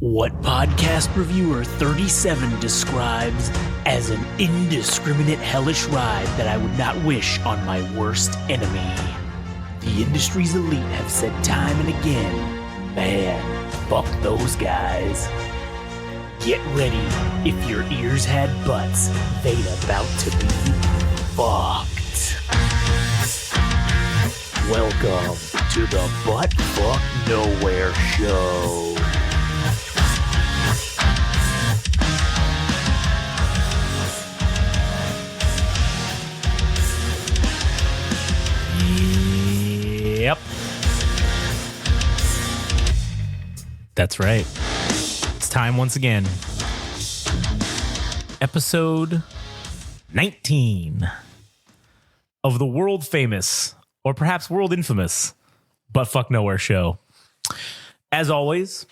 What podcast reviewer 37 describes as an indiscriminate hellish ride that I would not wish on my worst enemy. The industry's elite have said time and again, man, fuck those guys. Get ready, if your ears had butts, they'd about to be fucked. Welcome to the Butt Fuck Nowhere Show. Yep. That's right. It's time once again. Episode 19 of the world famous, or perhaps world infamous, Butt Fuck Nowhere Show. As always,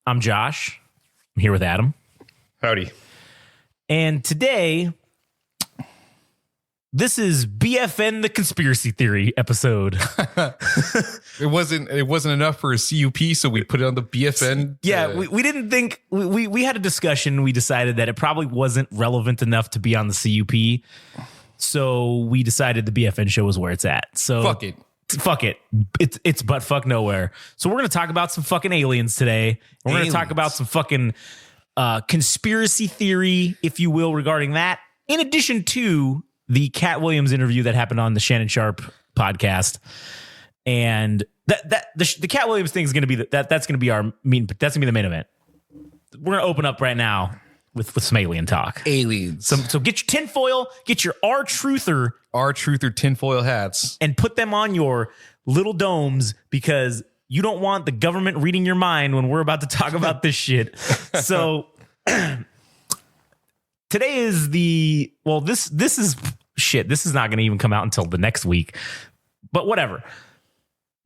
I'm Josh. I'm here with Adam. Howdy. And today, this is BFN the Conspiracy Theory episode. It wasn't enough for a CUP, so we put it on the BFN. Yeah, we didn't think we had a discussion. We decided that it probably wasn't relevant enough to be on the CUP. So we decided the BFN show was where it's at. So fuck it. It's Butt Fuck Nowhere. So we're going to talk about some fucking aliens today. We're going to talk about some fucking conspiracy theory, if you will, regarding that. In addition to the Katt Williams interview that happened on the Shannon Sharp podcast. And the Katt Williams thing is going to be that's going to be our that's going to be the main event. We're going to open up right now with some alien talk. Aliens. So get your tinfoil, get your R-Truther tinfoil hats, and put them on your little domes, because you don't want the government reading your mind when we're about to talk about this shit. So today is this is shit. This is not going to even come out until the next week, but whatever.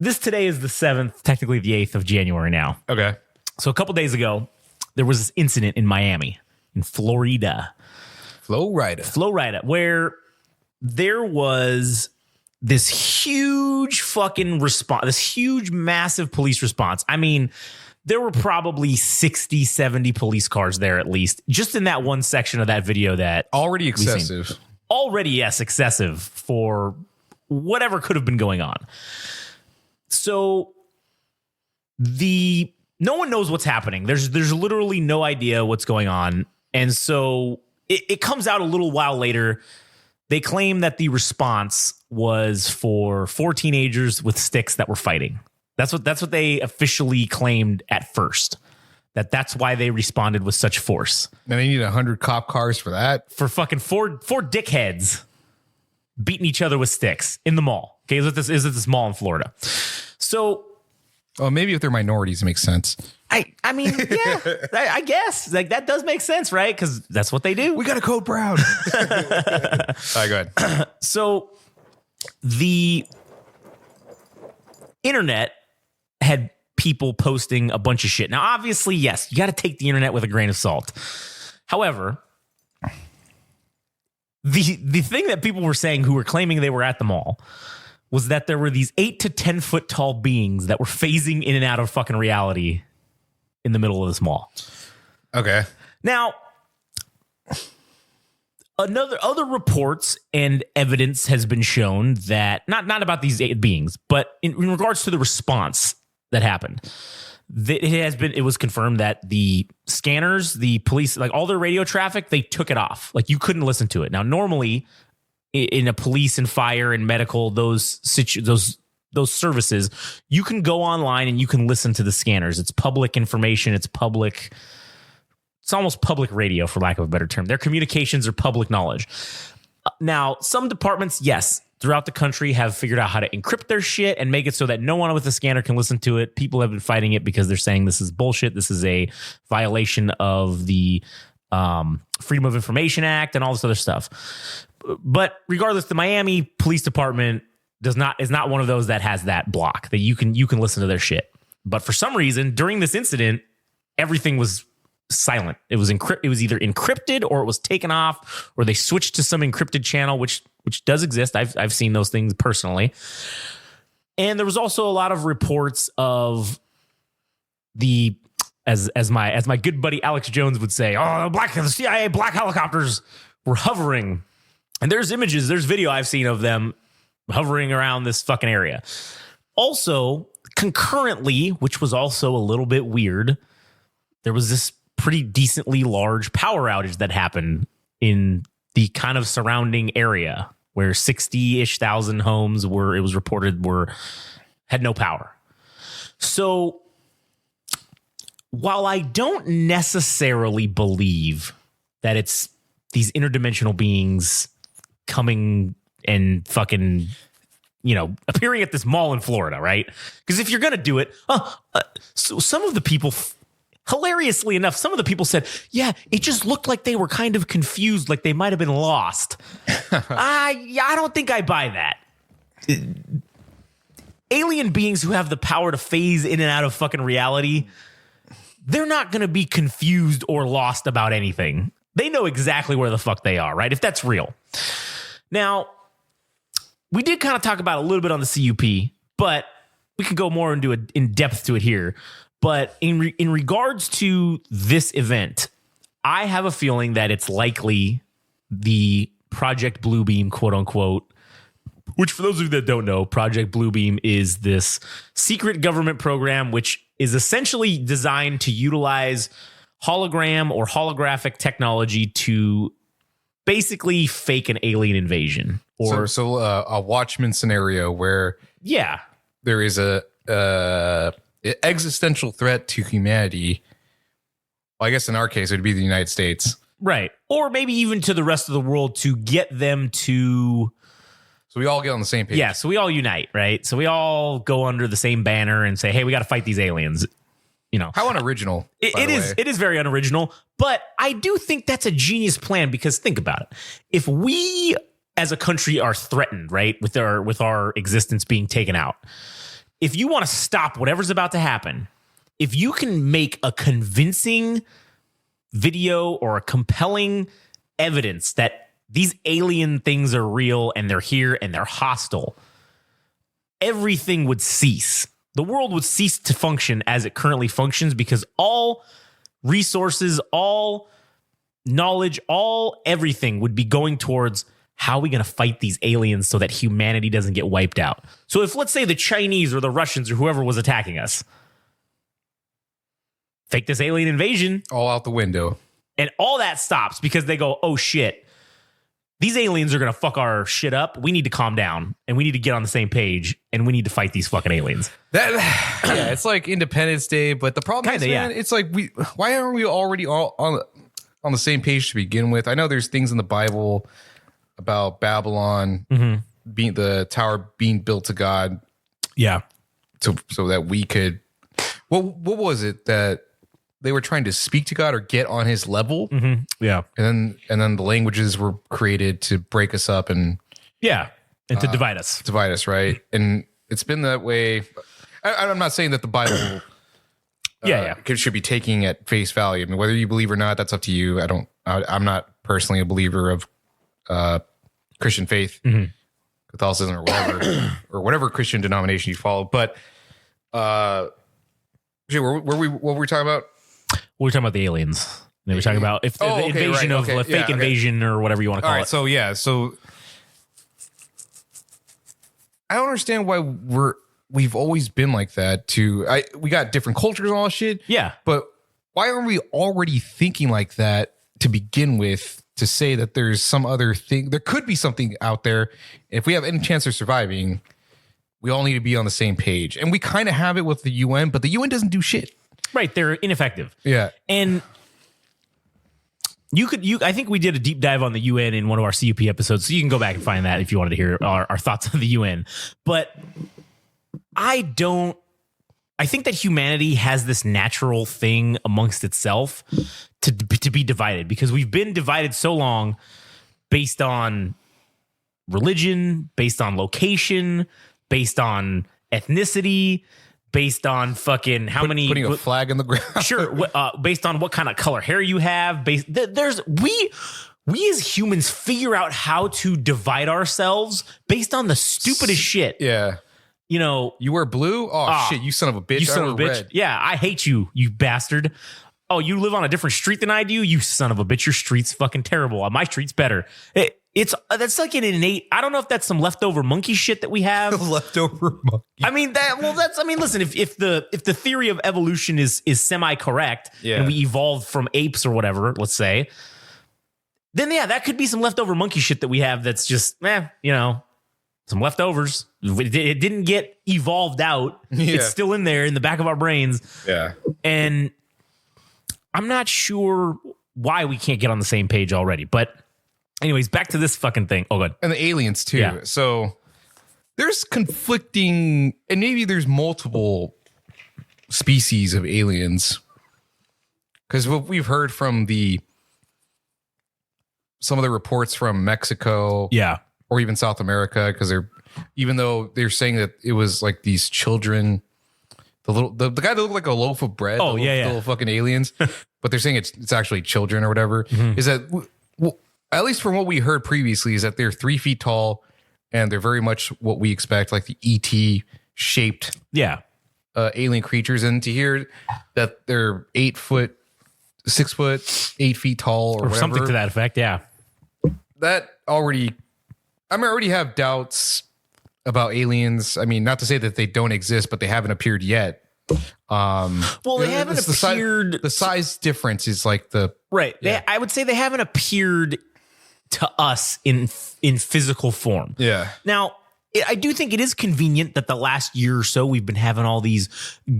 Today is the 7th, technically the 8th of January now. Okay. So a couple days ago, there was this incident in Miami, in Florida, where there was this huge fucking response, this huge, massive police response. I mean, there were probably 60, 70 police cars there, at least, just in that one section of that video that already excessive. Yes, excessive for whatever could have been going on. So no one knows what's happening. There's literally no idea what's going on. And so it comes out a little while later. They claim that the response was for 4 teenagers with sticks that were fighting. That's what they officially claimed at first. That's why they responded with such force. And they need 100 cop cars for that. For fucking four dickheads beating each other with sticks in the mall. Okay, is it this mall in Florida? So, maybe if they're minorities, it makes sense. I mean, yeah, I guess like that does make sense, right? Because that's what they do. We got a code brown. All right, go ahead. So the internet had people posting a bunch of shit. Now, obviously, yes, you got to take the internet with a grain of salt. However, the thing that people were saying who were claiming they were at the mall was that there were these 8 to 10 foot tall beings that were phasing in and out of fucking reality in the middle of this mall. Okay. Now, other reports and evidence has been shown that not about these 8 beings, but in regards to the response that happened, it was confirmed that the scanners, the police, like all their radio traffic, they took it off. Like you couldn't listen to it. Now, normally in a police and fire and medical, those services, you can go online and you can listen to the scanners. It's public information. It's almost public radio, for lack of a better term. Their communications are public knowledge. Now, some departments, yes, throughout the country have figured out how to encrypt their shit and make it so that no one with a scanner can listen to it. People have been fighting it because they're saying this is bullshit. This is a violation of the Freedom of Information Act and all this other stuff. But regardless, the Miami Police Department is not one of those that has that block that you can listen to their shit. But for some reason, during this incident, everything was silent. It was either encrypted or it was taken off, or they switched to some encrypted channel, which does exist. I've seen those things personally. And there was also a lot of reports of the as my good buddy Alex Jones would say, the CIA black helicopters were hovering. And there's video I've seen of them hovering around this fucking area. Also, concurrently, which was also a little bit weird, there was this pretty decently large power outage that happened in the kind of surrounding area where 60-ish thousand homes it was reported had no power. So while I don't necessarily believe that it's these interdimensional beings coming and fucking, appearing at this mall in Florida, right? Because if you're going to do it, so some of the people, hilariously enough, some of the people said, yeah, it just looked like they were kind of confused, like they might have been lost. I don't think I buy that. Alien beings who have the power to phase in and out of fucking reality, they're not going to be confused or lost about anything. They know exactly where the fuck they are, right? If that's real. Now, we did kind of talk about a little bit on the CUP, but we could go more in depth to it here. But in regards to this event, I have a feeling that it's likely the Project Bluebeam, quote unquote, which for those of you that don't know, Project Bluebeam is this secret government program which is essentially designed to utilize hologram or holographic technology to basically fake an alien invasion. Or so a Watchmen scenario where there is a existential threat to humanity. Well, I guess in our case, it would be the United States. Right. Or maybe even to the rest of the world to get them to... So we all get on the same page. Yeah, so we all unite, right? So we all go under the same banner and say, hey, we got to fight these aliens. How unoriginal. It is very unoriginal, but I do think that's a genius plan because think about it. If we as a country are threatened, right, with our existence being taken out, if you want to stop whatever's about to happen, if you can make a convincing video or a compelling evidence that these alien things are real and they're here and they're hostile, everything would cease. The world would cease to function as it currently functions because all resources, all knowledge, everything would be going towards how are we going to fight these aliens so that humanity doesn't get wiped out. So if, let's say, the Chinese or the Russians or whoever was attacking us fake this alien invasion. All out the window. And all that stops because they go, oh, shit. These aliens are going to fuck our shit up. We need to calm down and we need to get on the same page and we need to fight these fucking aliens. It's like Independence Day, but the problem is, man, it's like why aren't we already all on the same page to begin with? I know there's things in the Bible about Babylon being the tower being built to God. Yeah. So that we could, what was it that they were trying to speak to God or get on his level? Mm-hmm. Yeah. And then the languages were created to break us up and to divide us. Divide us, right? And it's been that way. I'm not saying that the Bible should be taking at face value. I mean, whether you believe or not, that's up to you. I'm not personally a believer of Christian faith, Catholicism or whatever, or whatever Christian denomination you follow. But what were we talking about? We were talking about the aliens. They were talking about if the invasion of a fake invasion or whatever you want to call it. So I don't understand why we've always been like that. We got different cultures and all that shit. Yeah, but why aren't we already thinking like that to begin with? To say that there's some other thing, there could be something out there. If we have any chance of surviving, we all need to be on the same page. And we kind of have it with the UN, but the UN doesn't do shit. Right. They're ineffective. Yeah. And I think we did a deep dive on the UN in one of our CUP episodes. So you can go back and find that if you wanted to hear our thoughts on the UN. But I think that humanity has this natural thing amongst itself to be divided because we've been divided so long based on religion, based on location, based on ethnicity, based on fucking putting a flag in the ground. Sure. Based on what kind of color hair you have. We as humans figure out how to divide ourselves based on the stupidest shit. Yeah. you know, you wear blue? Oh, shit, you son of a bitch. You son of a bitch. Red. Yeah, I hate you, you bastard. Oh, you live on a different street than I do? You son of a bitch. Your street's fucking terrible. My street's better. That's like an innate. I don't know if that's some leftover monkey shit that we have. Leftover monkey. I mean, listen, if the theory of evolution is semi-correct and we evolved from apes or whatever, let's say, then yeah, that could be some leftover monkey shit that we have that's just, some leftovers. It didn't get evolved out. Yeah. It's still in there in the back of our brains. Yeah. And I'm not sure why we can't get on the same page already. But anyways, back to this fucking thing. Oh, good. And the aliens, too. Yeah. So there's conflicting, and maybe there's multiple species of aliens. Because what we've heard from some of the reports from Mexico. Yeah. Or even South America, because even though they're saying that it was like these children, the guy that looked like a loaf of bread. Oh, the little fucking aliens. But they're saying it's actually children or whatever. Mm-hmm. Is that, well, at least from what we heard previously, is that they're 3 feet tall and they're very much what we expect, like the ET shaped alien creatures. And to hear that they're 8 foot, 6 foot, 8 feet tall or whatever, something to that effect. Yeah. That already, I already have doubts about aliens. I mean, not to say that they don't exist, but they haven't appeared yet. Well, they haven't appeared. The size difference is like the right. Yeah. I would say they haven't appeared to us in physical form. Yeah. Now, I do think it is convenient that the last year or so we've been having all these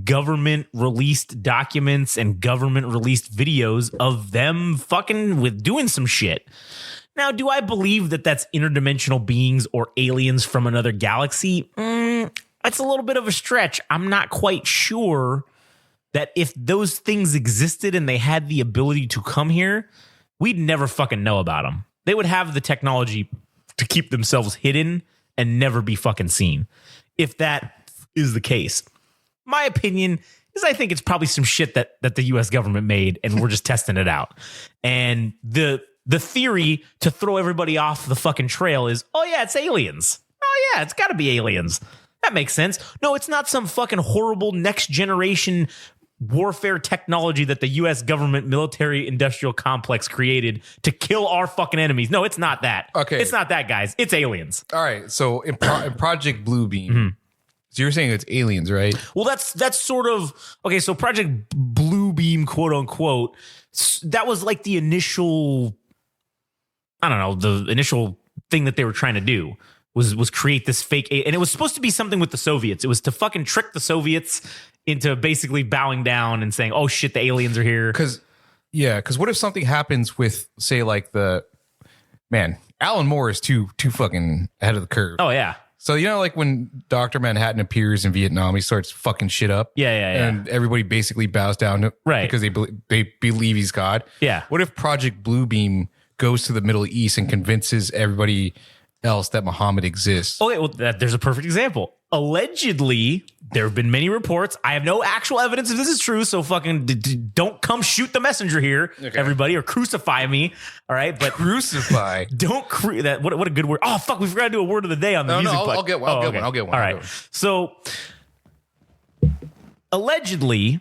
government released documents and government released videos of them fucking with doing some shit. Now, do I believe that that's interdimensional beings or aliens from another galaxy? That's a little bit of a stretch. I'm not quite sure that if those things existed and they had the ability to come here, we'd never fucking know about them. They would have the technology to keep themselves hidden and never be fucking seen. If that is the case, my opinion is I think it's probably some shit that the US government made and we're just testing it out. And the theory to throw everybody off the fucking trail is, oh yeah, it's aliens. Oh yeah, it's got to be aliens. That makes sense. No, it's not some fucking horrible next generation warfare technology that the U.S. government military industrial complex created to kill our fucking enemies. No, it's not that. Okay. It's not that, guys. It's aliens. All right. So in Project Bluebeam, so you're saying it's aliens, right? Well, that's sort of, okay, so Project Bluebeam, quote unquote, that was like the initial, I don't know, the initial thing that they were trying to do. Was create this fake, and it was supposed to be something with the Soviets. It was to fucking trick the Soviets into basically bowing down and saying, "Oh shit, the aliens are here." Because what if something happens with, say, like Alan Moore is too fucking ahead of the curve. Oh yeah. So like when Dr. Manhattan appears in Vietnam, he starts fucking shit up. Yeah. And everybody basically bows down, right? Because they believe he's God. Yeah. What if Project Bluebeam goes to the Middle East and convinces everybody else that Muhammad exists? Okay, well, there's a perfect example. Allegedly, there have been many reports. I have no actual evidence if this is true, so fucking don't come shoot the messenger here, everybody, or crucify me. All right, but crucify. Don't that. What a good word. Oh fuck, we forgot to do a word of the day on the music. I'll get one. I'll get one. All right. So allegedly,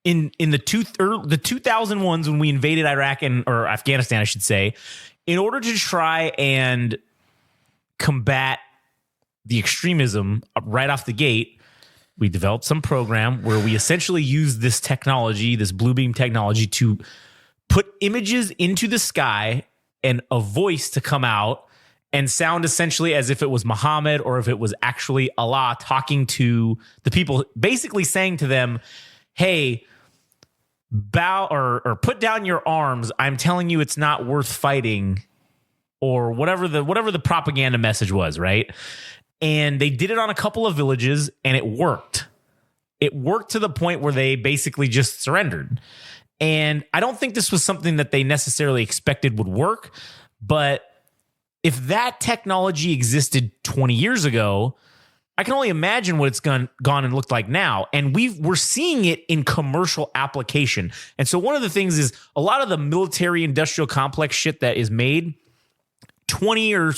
in the 2001s when we invaded Iraq or Afghanistan, I should say, in order to try and combat the extremism right off the gate, we developed some program where we essentially use this technology, this Bluebeam technology, to put images into the sky and a voice to come out and sound essentially as if it was Muhammad or if it was actually Allah talking to the people, basically saying to them, hey, bow or put down your arms. I'm telling you it's not worth fighting, or whatever the propaganda message was, right? And they did it on a couple of villages and it worked. It worked to the point where they basically just surrendered. And I don't think this was something that they necessarily expected would work, but if that technology existed 20 years ago, I can only imagine what it's gone and looked like now. And we're seeing it in commercial application. And so one of the things is a lot of the military industrial complex shit that is made 20 or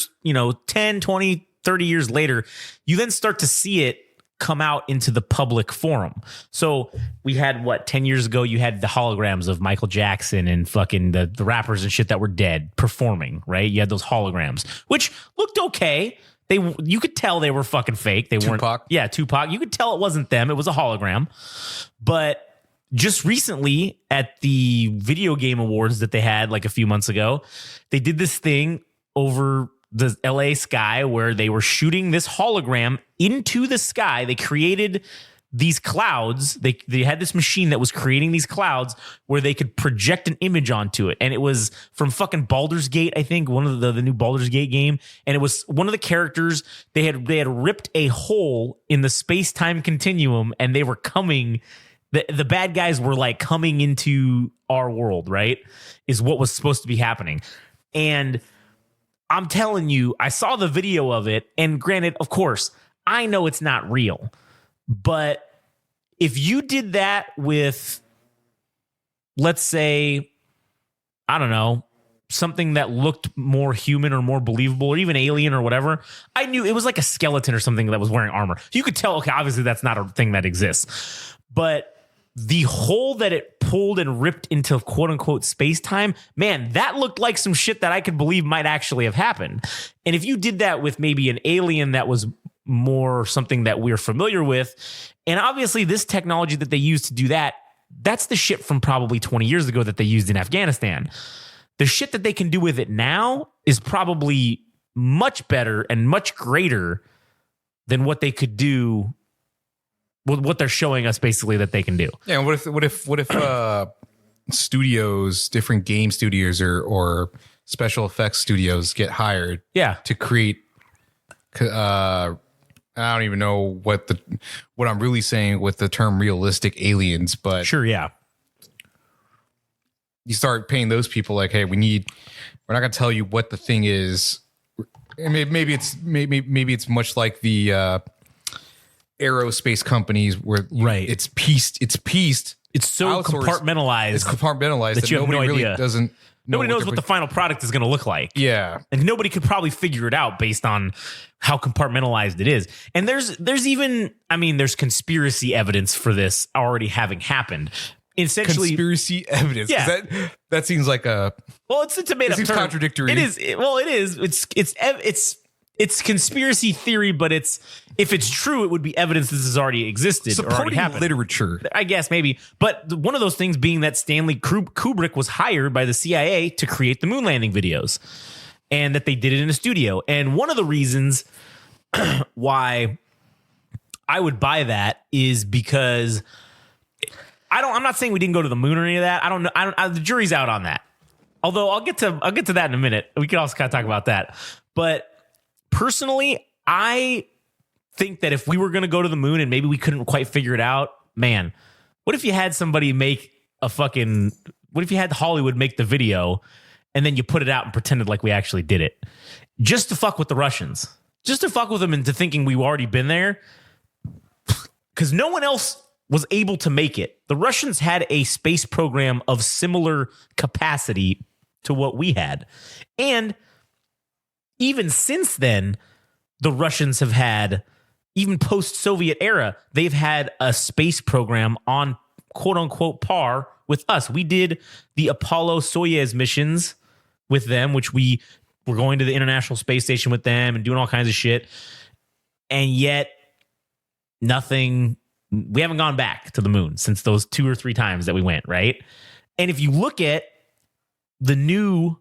10, 20, 30 years later, you then start to see it come out into the public forum. So we had 10 years ago, you had the holograms of Michael Jackson and fucking the rappers and shit that were dead performing, right? You had those holograms, which looked okay. You could tell they were fucking fake. They weren't. Yeah, Tupac. You could tell it wasn't them. It was a hologram. But just recently at the video game awards that they had like a few months ago, they did this thing over the LA sky where they were shooting this hologram into the sky. They created these clouds. They had this machine that was creating these clouds where they could project an image onto it. And it was from fucking Baldur's Gate, I think, one of the new Baldur's Gate game. And it was one of the characters. They had ripped a hole in the space-time continuum, and they were coming. The bad guys were like coming into our world, right? Is what was supposed to be happening. And I'm telling you, I saw the video of it, and granted, of course, I know it's not real, but if you did that with, let's say, I don't know, something that looked more human or more believable or even alien or whatever, I knew it was like a skeleton or something that was wearing armor. You could tell, okay, obviously that's not a thing that exists, but the hole that it pulled and ripped into quote unquote space time, man, that looked like some shit that I could believe might actually have happened. And if you did that with maybe an alien that was more something that we're familiar with, and obviously this technology that they use to do that, that's the shit from probably 20 years ago that they used in Afghanistan. The shit that they can do with it now is probably much better and much greater than what they could do. What they're showing us basically that they can do. Yeah. What if studios, different game studios or special effects studios get hired? Yeah. To create, I don't even know what I'm really saying with the term realistic aliens, but sure. Yeah. You start paying those people like, hey, we're not going to tell you what the thing is. And maybe it's much like the, aerospace companies where it's pieced. It's so compartmentalized. It's compartmentalized that you have nobody no really idea. doesn't. Nobody knows what the final product is going to look like. Yeah, and nobody could probably figure it out based on how compartmentalized it is. And there's even, I mean, there's conspiracy evidence for this already having happened. Essentially, conspiracy evidence. Yeah, that seems like a. Well, it's a made up term. Contradictory. It is. Well, it is. It's conspiracy theory, but if it's true, it would be evidence this has already existed or already happened. Literature, I guess maybe. But one of those things being that Stanley Kubrick was hired by the CIA to create the moon landing videos, and that they did it in a studio. And one of the reasons why I would buy that is because I'm not saying we didn't go to the moon or any of that. I don't know. The jury's out on that. Although I'll get to that in a minute. We can also kind of talk about that, but. Personally, I think that if we were going to go to the moon and maybe we couldn't quite figure it out, man, what if you had somebody what if you had Hollywood make the video and then you put it out and pretended like we actually did it just to fuck with the Russians, just to fuck with them into thinking we've already been there because no one else was able to make it. The Russians had a space program of similar capacity to what we had. And even since then, the Russians have had, even post-Soviet era, they've had a space program on quote-unquote par with us. We did the Apollo-Soyuz missions with them, which we were going to the International Space Station with them and doing all kinds of shit. And yet, we haven't gone back to the moon since those 2 or 3 times that we went, right? And if you look at the new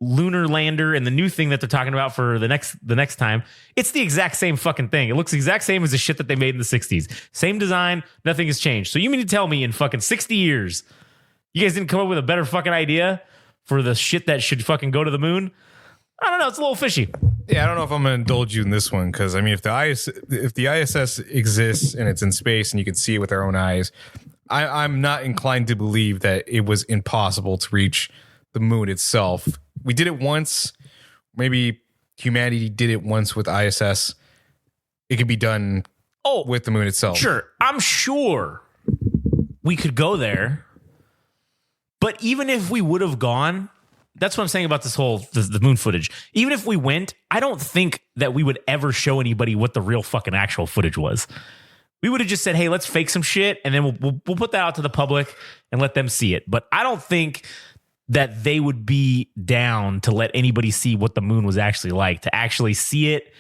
lunar lander and the new thing that they're talking about for the next time, it's the exact same fucking thing. It looks the exact same as the shit that they made in the 60s. Same design, nothing has changed. So you mean to tell me in fucking 60 years, you guys didn't come up with a better fucking idea for the shit that should fucking go to the moon? I don't know. It's a little fishy. Yeah, I don't know if I'm going to indulge you in this one because, I mean, if the ISS exists and it's in space and you can see it with our own eyes, I'm not inclined to believe that it was impossible to reach the moon itself. We did it once. Maybe humanity did it once with ISS. It could be done with the moon itself. Sure. I'm sure we could go there. But even if we would have gone, that's what I'm saying about this whole the moon footage. Even if we went, I don't think that we would ever show anybody what the real fucking actual footage was. We would have just said, hey, let's fake some shit, and then we'll put that out to the public and let them see it. But I don't think that they would be down to let anybody see what the moon was actually like, to actually see it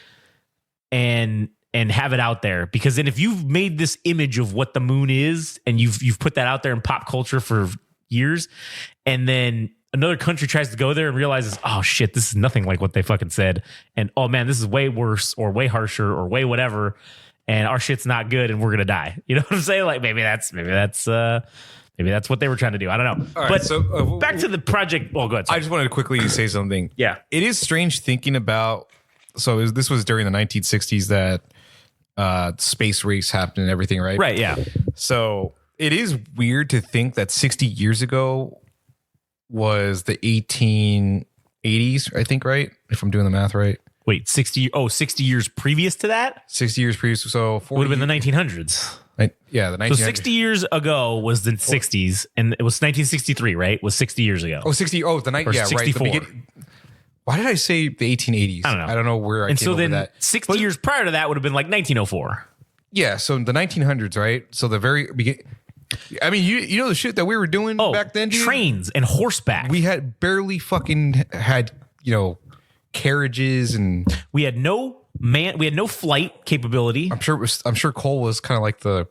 and have it out there. Because then if you've made this image of what the moon is and you've put that out there in pop culture for years, and then another country tries to go there and realizes, oh shit, this is nothing like what they fucking said, and oh man, this is way worse or way harsher or way whatever, and our shit's not good and we're gonna die. You know what I'm saying? Like maybe that's what they were trying to do. I don't know. All right, but so back to the project. Oh, go ahead. I just wanted to quickly say something. Yeah. It is strange thinking about, this was during the 1960s that space race happened and everything, right? Right, yeah. So it is weird to think that 60 years ago was the 1880s, I think, right? If I'm doing the math right. Wait, 60 years previous to that? 60 years previous. So would have been the 1900s. Yeah, the 1900s. So 60 years ago was the 60s, and it was 1963, right? Was 60 years ago. Oh, 60. Oh, the night. Yeah, 64. Right. Why did I say the 1880s? I don't know where I and came so over then that. 60 years prior to that would have been like 1904. Yeah, so the 1900s, right? So the very beginning. I mean, you know the shit that we were doing back then, dude? Trains and horseback. We had barely fucking had, carriages, and we had no flight capability. I'm sure coal was kind of like the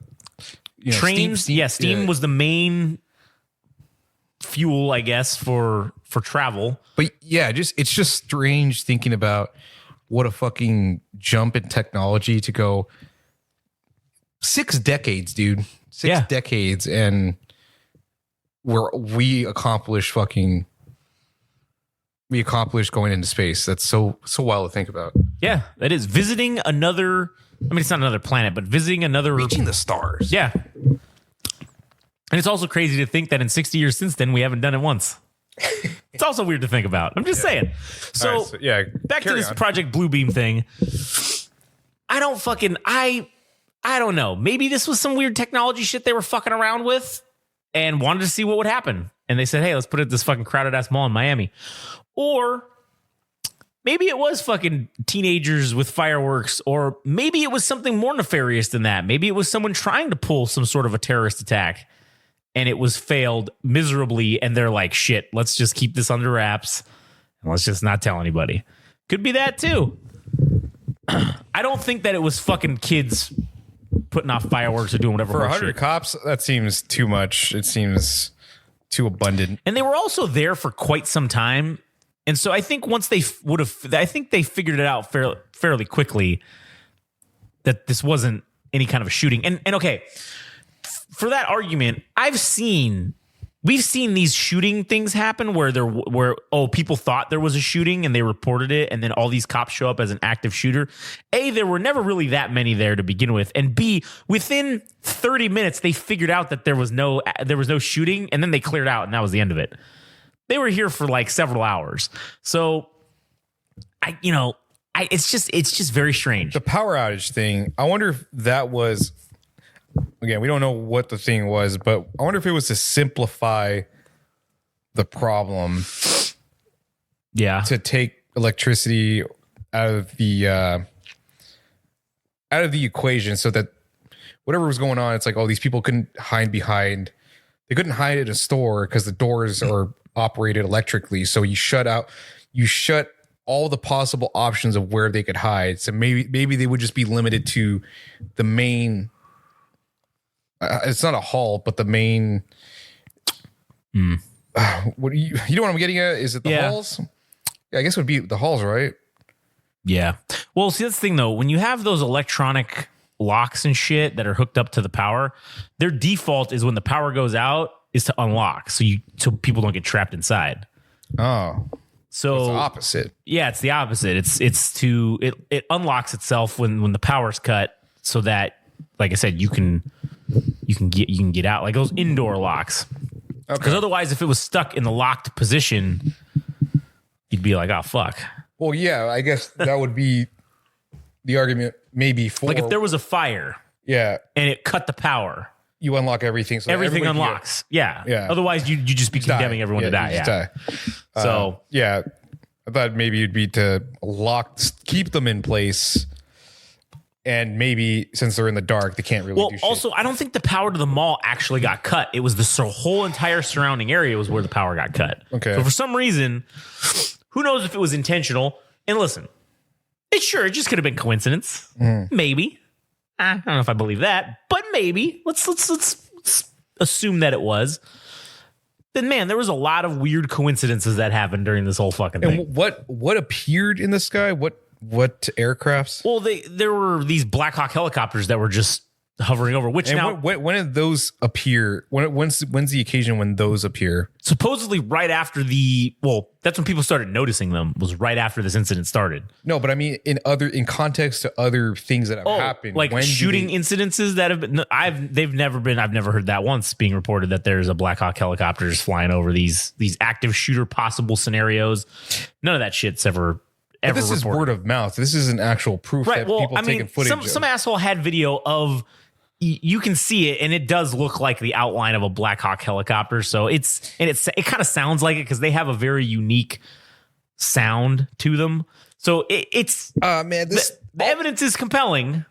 trains. Steam was the main fuel, I guess, for travel. But yeah, it's just strange thinking about what a fucking jump in technology to go 6 decades, dude. 6 decades, and we accomplished going into space. That's so wild to think about. Yeah, that is visiting another. I mean, it's not another planet, but visiting another, reaching the stars. Yeah, and it's also crazy to think that in 60 years since then we haven't done it once. It's also weird to think about. I'm just saying. So, back to this Project Bluebeam thing. I don't know. Maybe this was some weird technology shit they were fucking around with and wanted to see what would happen. And they said, hey, let's put it at this fucking crowded ass mall in Miami. Or maybe it was fucking teenagers with fireworks, or maybe it was something more nefarious than that. Maybe it was someone trying to pull some sort of a terrorist attack and it was failed miserably. And they're like, shit, let's just keep this under wraps and let's just not tell anybody. Could be that too. I don't think that it was fucking kids putting off fireworks or doing whatever. For 100 cops, that seems too much. It seems too abundant. And they were also there for quite some time. And so I think once they they figured it out fairly quickly that this wasn't any kind of a shooting. And okay, for that argument, we've seen these shooting things happen where people thought there was a shooting and they reported it, and then all these cops show up as an active shooter. A, there were never really that many there to begin with, and B, within 30 minutes they figured out that there was no shooting, and then they cleared out, and that was the end of it. They were here for like several hours, so it's just very strange. The power outage thing, I wonder if that was. Again, we don't know what the thing was, but I wonder if it was to simplify the problem. Yeah. To take electricity out of the equation so that whatever was going on, it's like, oh, these people couldn't hide they couldn't hide in a store because the doors are operated electrically. So you shut all the possible options of where they could hide. So maybe they would just be limited to the main. It's not a hall, but the main. What do you know what I'm getting at? Is it the halls? Yeah, I guess it would be the halls, right? Yeah. Well, see, that's the thing though. When you have those electronic locks and shit that are hooked up to the power, their default is when the power goes out is to unlock, so people don't get trapped inside. Oh. So it's the opposite. Yeah, it's the opposite. It unlocks itself when the power's cut, so that, like I said, you can get out, like those indoor locks. Because otherwise, if it was stuck in the locked position, you'd be like, oh fuck. Well, yeah, I guess that would be the argument maybe for, like, if there was a fire, and it cut the power. you unlock everything. So everything unlocks. Yeah. Otherwise, you just be condemning everyone to die. Yeah. So I thought maybe it'd be to keep them in place. And maybe since they're in the dark, they can't really do shit. Also, I don't think the power to the mall actually got cut. It was the whole entire surrounding area was where the power got cut. Okay. So for some reason, who knows if it was intentional? And listen, it just could have been coincidence. Maybe. I don't know if I believe that, but maybe. Let's assume that it was. Then, man, there was a lot of weird coincidences that happened during this whole fucking thing. And what appeared in the sky? What aircrafts? Well, there were these Black Hawk helicopters that were just hovering over. Which now, when did those appear? When's the occasion when those appear? Supposedly, right after that's when people started noticing them. Was right after this incident started. No, but I mean, in context to other things that have happened, like shooting incidences that have been. I've never heard that once being reported that there's a Black Hawk helicopters flying over these active shooter possible scenarios. None of that shit's ever. This is word of mouth. This isn't actual proof that people taking footage. Some asshole had video of. You can see it, and it does look like the outline of a Black Hawk helicopter. So it kind of sounds like it because they have a very unique sound to them. So it's the evidence is compelling.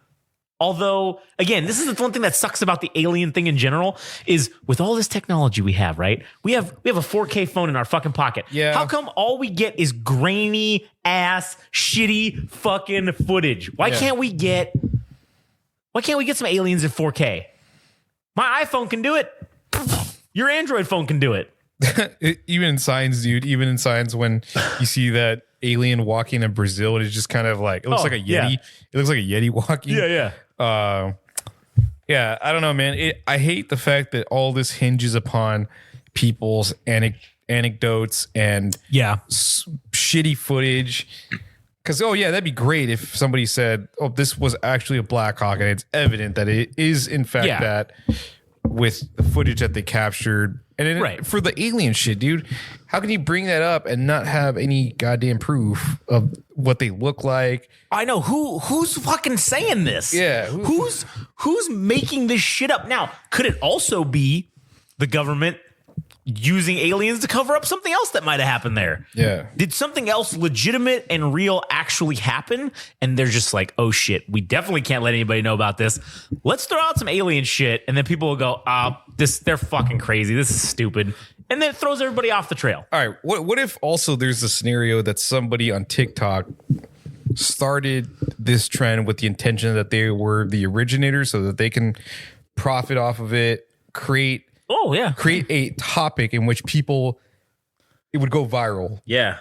Although, again, this is the one thing that sucks about the alien thing in general is with all this technology we have, right? We have a 4K phone in our fucking pocket. Yeah. How come all we get is grainy ass, shitty fucking footage? Why can't we get some aliens in 4K? My iPhone can do it. Your Android phone can do it. Even in signs, dude. Even in signs when you see that alien walking in Brazil, and it's just kind of like it looks like a Yeti. Yeah. It looks like a Yeti walking. Yeah. I don't know, man. I hate the fact that all this hinges upon people's anecdotes and shitty footage. Because, that'd be great if somebody said, this was actually a Black Hawk, and it's evident that it is, in fact, that with the footage that they captured. And then for the alien shit, dude, how can you bring that up and not have any goddamn proof of what they look like? I know. Who's fucking saying this? Yeah. Who's making this shit up? Now, could it also be the government using aliens to cover up something else that might have happened there? Yeah. Did something else legitimate and real actually happen? And they're just like, oh shit, we definitely can't let anybody know about this. Let's throw out some alien shit. And then people will go, they're fucking crazy. This is stupid. And then it throws everybody off the trail. All right. What if also there's a scenario that somebody on TikTok started this trend with the intention that they were the originators so that they can profit off of it, create a topic in which it would go viral. Yeah.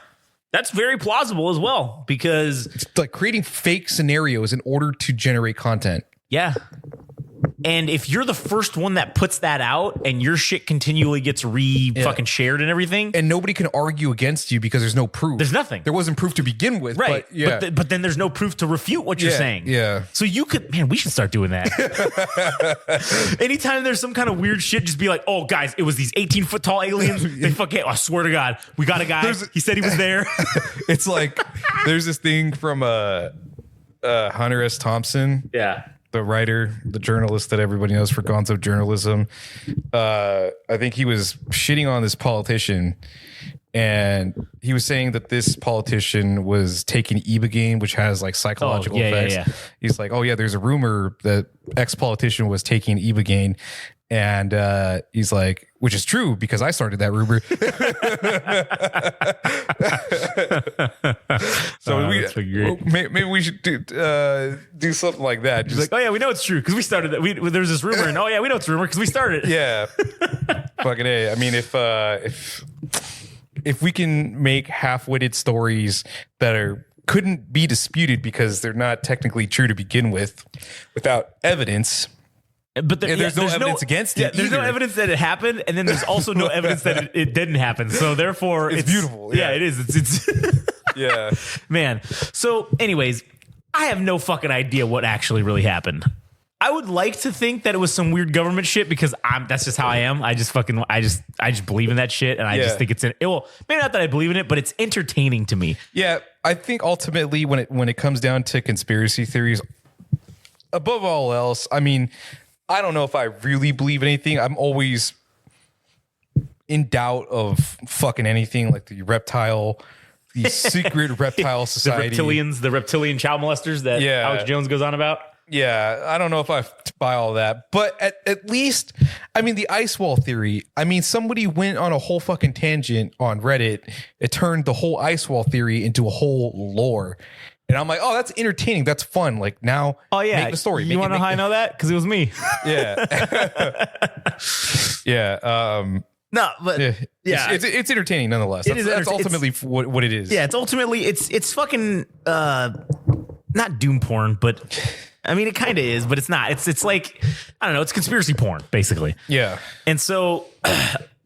That's very plausible as well because it's like creating fake scenarios in order to generate content. Yeah. And if you're the first one that puts that out and your shit continually gets fucking shared and everything. And nobody can argue against you because there's no proof. There's nothing. There wasn't proof to begin with. Right. But then there's no proof to refute what you're saying. Yeah. So we should start doing that. Anytime there's some kind of weird shit, just be like, oh, guys, it was these 18-foot tall aliens. They fucking, I swear to God, we got a guy. He said he was there. It's like, there's this thing from Hunter S. Thompson. Yeah. The writer, the journalist that everybody knows for Gonzo Journalism. I think he was shitting on this politician, and he was saying that this politician was taking Ibogaine, which has like psychological effects. Yeah. He's like, there's a rumor that ex-politician was taking Ibogaine. And he's like, which is true because I started that rumor. So maybe we should do something like that. Just like, we know it's true because we started that. There's this rumor, and we know it's rumor because we started it. Yeah, fucking A. I mean, if we can make half-witted stories that couldn't be disputed because they're not technically true to begin with, without evidence. But there's no evidence against it. There's no evidence that it happened, and then there's also no evidence that it didn't happen. So therefore, it's beautiful. Yeah, it is. It's yeah, man. So, anyways, I have no fucking idea what actually really happened. I would like to think that it was some weird government shit because that's just how I am. I just believe in that shit, and I just think it's maybe not that I believe in it, but it's entertaining to me. Yeah, I think ultimately when it comes down to conspiracy theories, above all else, I mean, I don't know if I really believe anything. I'm always in doubt of fucking anything, like the secret reptile society. The reptilian child molesters that Alex Jones goes on about. Yeah, I don't know if I buy all that, but at least, I mean, the ice wall theory, I mean, somebody went on a whole fucking tangent on Reddit. It turned the whole ice wall theory into a whole lore. And I'm like, oh, that's entertaining. That's fun. Like now, make the story. You want to know how I know that? Because it was me. Yeah. Yeah. No, but it's entertaining nonetheless. That's ultimately what it is. Yeah, it's fucking not doom porn, but I mean it kind of is, but it's not. It's like, I don't know, it's conspiracy porn basically. Yeah. And so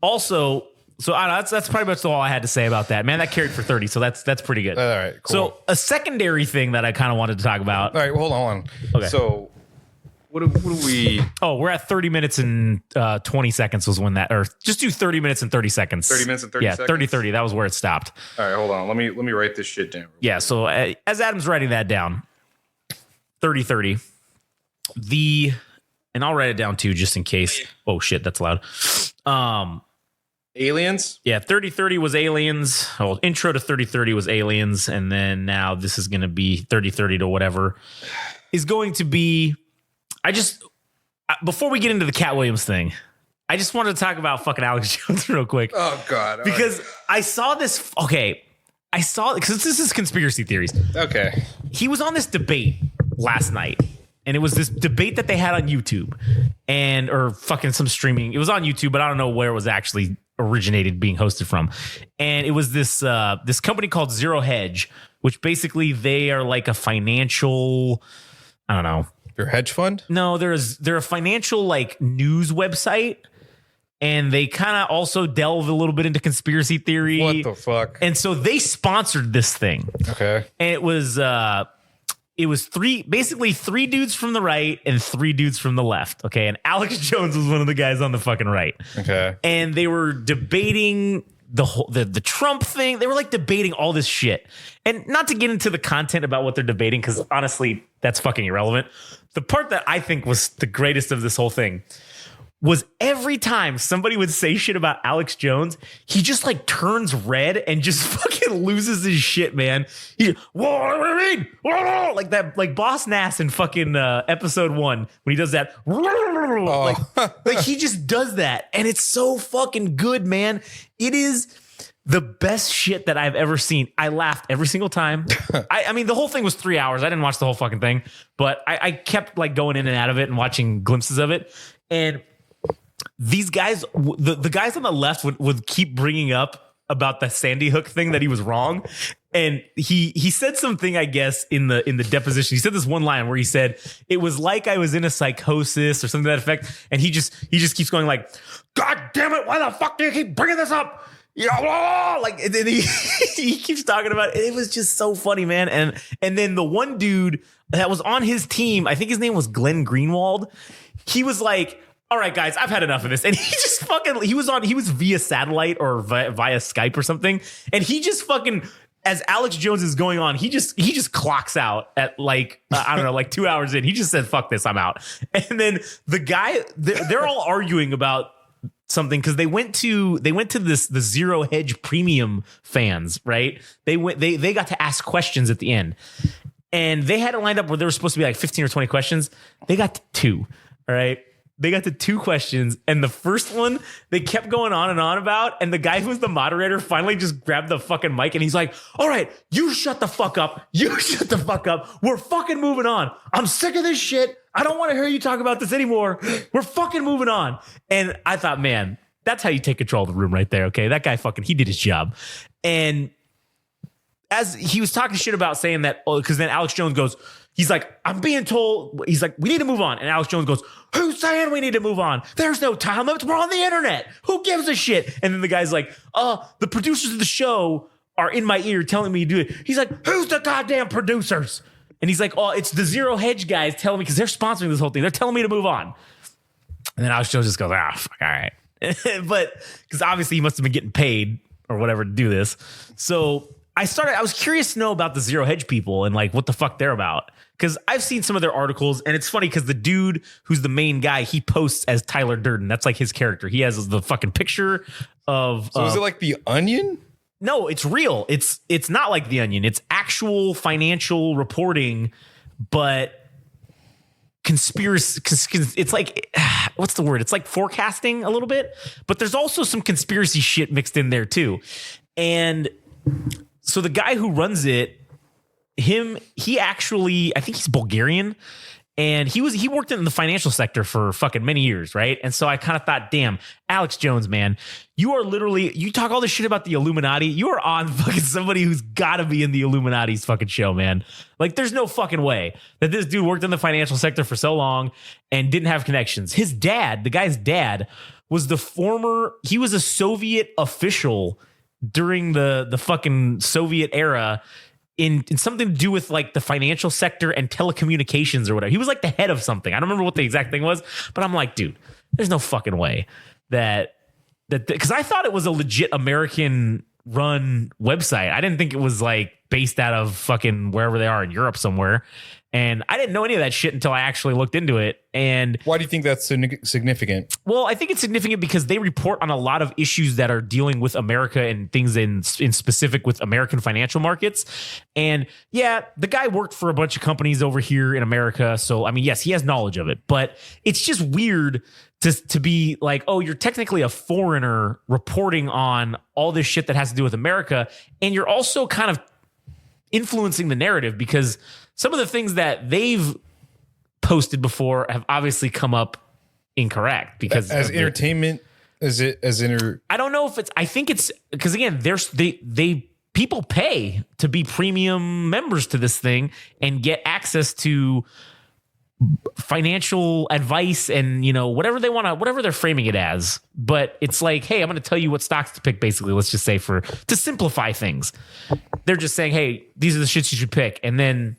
also, so I don't know, that's pretty much all I had to say about that. Man, that carried for 30, so that's pretty good. All right, cool. So a secondary thing that I kind of wanted to talk about. All right, well, hold on. Okay. So what do we? Oh, we're at 30 minutes and 20 seconds was when that, or just do 30 minutes and 30 seconds. 30 minutes and 30 seconds? Yeah, 30. That was where it stopped. All right, hold on. Let me write this shit down. Yeah, so as Adam's writing that down, 30. And I'll write it down too, just in case. Oh shit, that's loud. Aliens? Yeah, 30 was aliens. Oh, intro to 30 was aliens. And then now this is going to be 30 to whatever is going to be. Before we get into the Katt Williams thing, I just wanted to talk about fucking Alex Jones real quick. Oh, God. Because I saw this. Okay. Because this is conspiracy theories. Okay. He was on this debate last night. And it was this debate that they had on YouTube or fucking some streaming. It was on YouTube, but I don't know where it was actually originated being hosted from. And it was this company called Zero Hedge, which basically they are like a financial, I don't know. Your hedge fund? No, they're a financial like news website. And they kind of also delve a little bit into conspiracy theory. What the fuck? And so they sponsored this thing. Okay. And it was three dudes from the right and three dudes from the left. Okay. And Alex Jones was one of the guys on the fucking right. Okay. And they were debating the Trump thing. They were like debating all this shit. And not to get into the content about what they're debating, because honestly, that's fucking irrelevant. The part that I think was the greatest of this whole thing was every time somebody would say shit about Alex Jones, he just like turns red and just fucking loses his shit, man. He, what do you mean? Whoa, like that, like Boss Nass in fucking episode 1 when he does that. Like he just does that, and it's so fucking good, man. It is the best shit that I've ever seen. I laughed every single time. I mean, the whole thing was 3 hours. I didn't watch the whole fucking thing, but I kept like going in and out of it and watching glimpses of it, and these guys, the guys on the left would keep bringing up about the Sandy Hook thing that he was wrong. And he said something, I guess, in the deposition. He said this one line where he said, it was like I was in a psychosis or something to that effect. And he just keeps going like, God damn it, why the fuck do you keep bringing this up? You know, like, and then he keeps talking about it. It was just so funny, man. And then the one dude that was on his team, I think his name was Glenn Greenwald. He was like, all right, guys, I've had enough of this. And he just fucking, he was via satellite or via Skype or something. And he just fucking, as Alex Jones is going on, he just clocks out at like, I don't know, like 2 hours in. He just said, fuck this, I'm out. And then the guy, they're all arguing about something because they went to the Zero Hedge premium fans, right? They got to ask questions at the end. And they had it lined up where there were supposed to be like 15 or 20 questions. They got to 2, all right? They got to 2 questions, and the first one they kept going on and on about, and the guy who was the moderator finally just grabbed the fucking mic, and he's like, all right, you shut the fuck up. You shut the fuck up. We're fucking moving on. I'm sick of this shit. I don't want to hear you talk about this anymore. We're fucking moving on. And I thought, man, that's how you take control of the room right there, okay? That guy he did his job. And as he was talking shit about saying that, because then Alex Jones goes, he's like, I'm being told, he's like, we need to move on. And Alex Jones goes, who's saying we need to move on? There's no time limits. We're on the internet. Who gives a shit? And then the guy's like, the producers of the show are in my ear telling me to do it. He's like, who's the goddamn producers? And he's like, oh, it's the Zero Hedge guys telling me, because they're sponsoring this whole thing. They're telling me to move on. And then Alex Jones just goes, fuck, all right. But because obviously he must have been getting paid or whatever to do this. So I was curious to know about the Zero Hedge people and like what the fuck they're about. Because I've seen some of their articles, and it's funny because the dude who's the main guy, he posts as Tyler Durden. That's like his character. He has the fucking picture of. So is it like The Onion? No, it's real. It's not like The Onion. It's actual financial reporting, but conspiracy. It's like, what's the word? It's like forecasting a little bit, but there's also some conspiracy shit mixed in there too. And so the guy who runs it, he actually, I think he's Bulgarian, and he worked in the financial sector for fucking many years, right? And so I kind of thought, damn, Alex Jones, man, you talk all this shit about the Illuminati. You are on fucking somebody who's got to be in the Illuminati's fucking show, man. Like, there's no fucking way that this dude worked in the financial sector for so long and didn't have connections. His dad, the guy's dad, was he was a Soviet official during the fucking Soviet era in something to do with like the financial sector and telecommunications or whatever. He was like the head of something. I don't remember what the exact thing was, but I'm like, dude, there's no fucking way that because I thought it was a legit American run website. I didn't think it was like based out of fucking wherever they are in Europe somewhere. And I didn't know any of that shit until I actually looked into it. And why do you think that's significant? Well, I think it's significant because they report on a lot of issues that are dealing with America and things in specific with American financial markets. And yeah, the guy worked for a bunch of companies over here in America. So, I mean, yes, he has knowledge of it, but it's just weird to be like, oh, you're technically a foreigner reporting on all this shit that has to do with America. And you're also kind of influencing the narrative because some of the things that they've posted before have obviously come up incorrect because as entertainment, I don't know if I think it's because again, they people pay to be premium members to this thing and get access to financial advice and, you know, whatever they want to, whatever they're framing it as. But it's like, hey, I'm going to tell you what stocks to pick, basically. Let's just say to simplify things. They're just saying, hey, these are the shits you should pick. And then,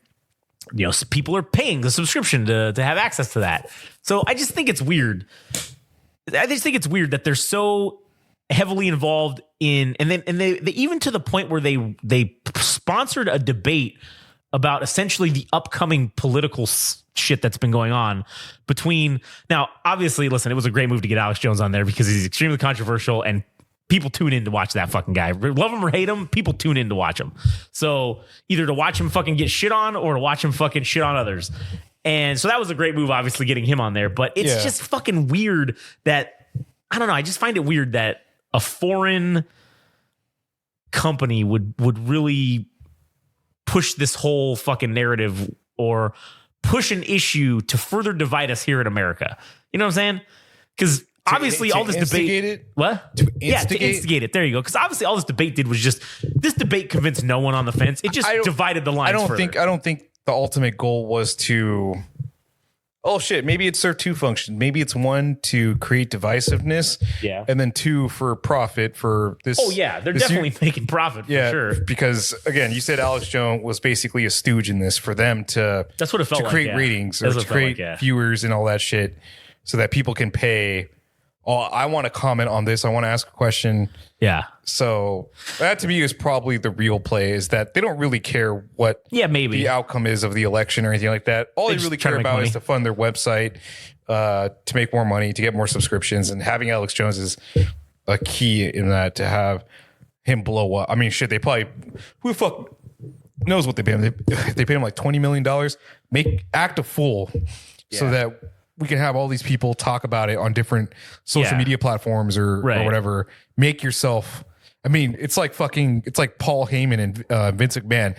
you know, people are paying the subscription to have access to that. So I just think it's weird. I just think it's weird that they're so heavily involved in, and they even to the point where they sponsored a debate about essentially the upcoming political shit that's been going on between. Now, obviously, listen, it was a great move to get Alex Jones on there because he's extremely controversial and people tune in to watch that fucking guy. Love him or hate him, people tune in to watch him. So either to watch him fucking get shit on or to watch him fucking shit on others. And so that was a great move, obviously, getting him on there. But it's just fucking weird that, I don't know, I just find it weird that a foreign company would really push this whole fucking narrative or push an issue to further divide us here in America. You know what I'm saying? Because obviously all this debate. It? What? To instigate it. There you go. Because obviously all this debate did was just, this debate convinced no one on the fence. It just divided the lines. I don't think the ultimate goal was to, oh shit, maybe it served two functions. Maybe it's one to create divisiveness. Yeah. And then two for profit for this. Oh yeah. They're definitely making profit for sure. Because again, you said Alex Jones was basically a stooge in this for them to, that's what it felt to create ratings or to create viewers and all that shit so that people can pay. Oh, I want to comment on this. I want to ask a question. Yeah. So that to me is probably the real play, is that they don't really care what maybe the outcome is of the election or anything like that. All they really care about is to fund their website, to make more money, to get more subscriptions. And having Alex Jones is a key in that, to have him blow up. I mean, shit, they probably, who the fuck knows what they pay him? They paid him like $20 million. Act a fool so that we can have all these people talk about it on different social media platforms or whatever. Make yourself. I mean, it's like Paul Heyman and Vince McMahon.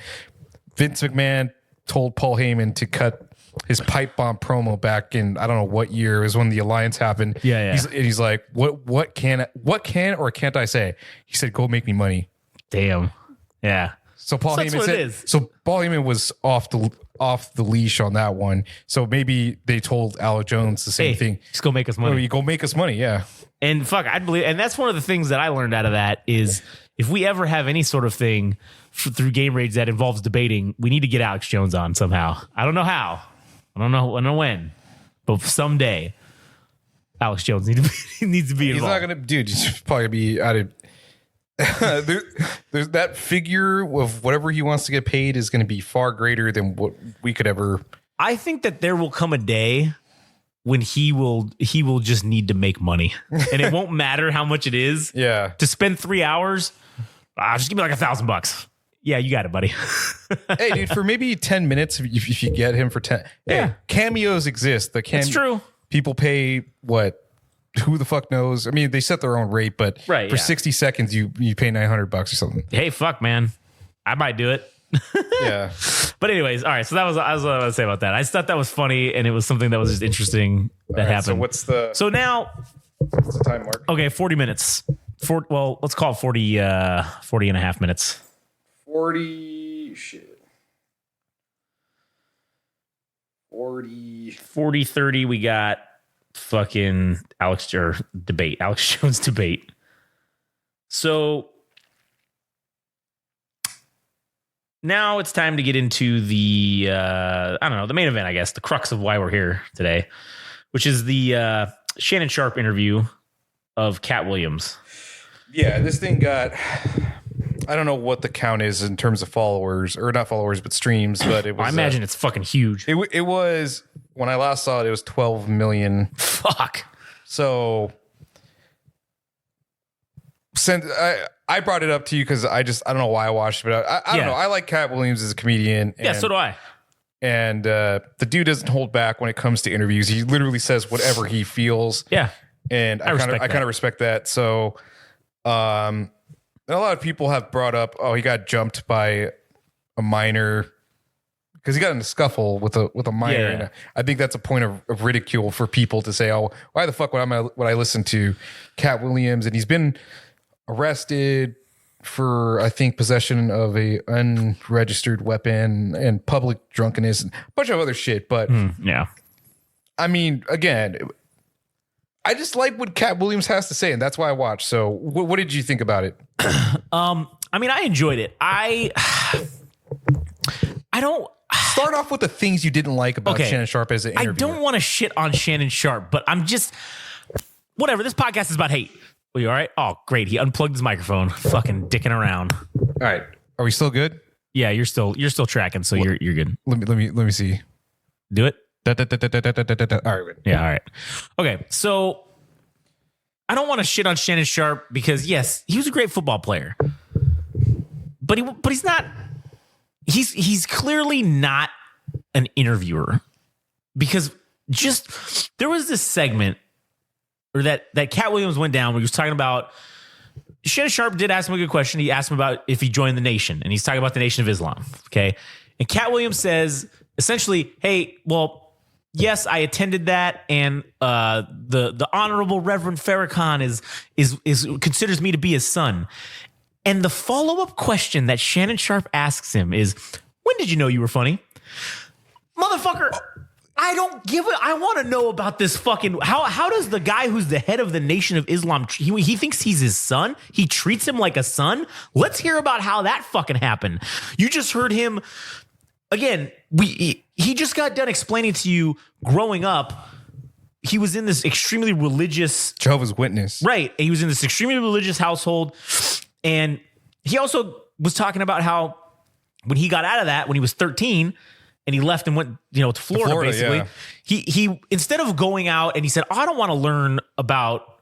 Vince McMahon told Paul Heyman to cut his pipe bomb promo back in, I don't know what year. It was when the alliance happened. Yeah. He's like, what can or can't I say? He said, go make me money. Damn. Yeah. So Paul Heyman was off the leash on that one. So maybe they told Alex Jones the same thing. Just go make us money. You go make us money, yeah. And fuck, I'd believe, and that's one of the things that I learned out of that is if we ever have any sort of thing through Game Rage that involves debating, we need to get Alex Jones on somehow. I don't know how. I don't know when, but someday Alex Jones needs to be involved. He's not gonna, dude. He's probably gonna be out of. There's that figure of whatever he wants to get paid is going to be far greater than what we could ever. I think that there will come a day when he will just need to make money, and it won't matter how much it is. Yeah. To spend 3 hours, just give me like $1,000. Yeah, you got it, buddy. Hey, dude, for maybe 10 minutes, if you get him for 10. Yeah. Hey, cameos exist. It's true. People pay what? Who the fuck knows? I mean, they set their own rate, but for 60 seconds, you pay $900 or something. Hey, fuck, man. I might do it. Yeah. But anyways, all right. So that was what I was to say about that. I just thought that was funny, and it was something that was just interesting that happened. So now, what's the time mark? Okay, 40 minutes. Let's call it 40 and a half minutes. 40 30. We got fucking Alex Jones debate. So now it's time to get into the the main event, I guess, the crux of why we're here today, which is the Shannon Sharpe interview of Katt Williams. Yeah, this thing got, I don't know what the count is in terms of followers, or not followers, but streams, but it was. I imagine it's fucking huge. It was, when I last saw it was 12 million. Fuck. So since I brought it up to you because I don't know why I watched it, but I don't know. I like Katt Williams as a comedian. Yeah, so do I. And the dude doesn't hold back when it comes to interviews. He literally says whatever he feels. Yeah. And I kind of respect that. So a lot of people have brought up, he got jumped by a minor because he got in a scuffle with a minor. Yeah. And I think that's a point of ridicule for people to say, why the fuck would I listen to Katt Williams? And he's been arrested for, I think, possession of a unregistered weapon and public drunkenness and a bunch of other shit. But yeah, I mean, again, I just like what Katt Williams has to say, and that's why I watched. So what did you think about it? I mean, I enjoyed it. I don't start off with the things you didn't like about Shannon Sharpe as an interviewer. I don't want to shit on Shannon Sharpe, but I'm just whatever. This podcast is about hate. Are you all right? Oh, great. He unplugged his microphone. Fucking dicking around. All right. Are we still good? Yeah, you're still tracking, so you're good. Let me see. Do it. All right. Yeah, all right. Okay, so I don't want to shit on Shannon Sharpe because yes, he was a great football player. But he's not he's clearly not an interviewer. Because just there was this segment or that Katt Williams went down where he was talking about Shannon Sharpe did ask him a good question. He asked him about if he joined the nation, and he's talking about the Nation of Islam. Okay. And Katt Williams says essentially, hey, well, yes, I attended that, and the Honorable Reverend Farrakhan is considers me to be his son. And the follow-up question that Shannon Sharpe asks him is, when did you know you were funny? Motherfucker, I don't give it. I want to know about this fucking, how does the guy who's the head of the Nation of Islam, he thinks he's his son? He treats him like a son? Let's hear about how that fucking happened. You just heard him, again, he just got done explaining to you growing up, he was in this extremely religious Jehovah's Witness. Right. He was in this extremely religious household. And he also was talking about how when he got out of that, when he was 13 and he left and went, to Florida basically, yeah. he instead of going out and he said, I don't want to learn about,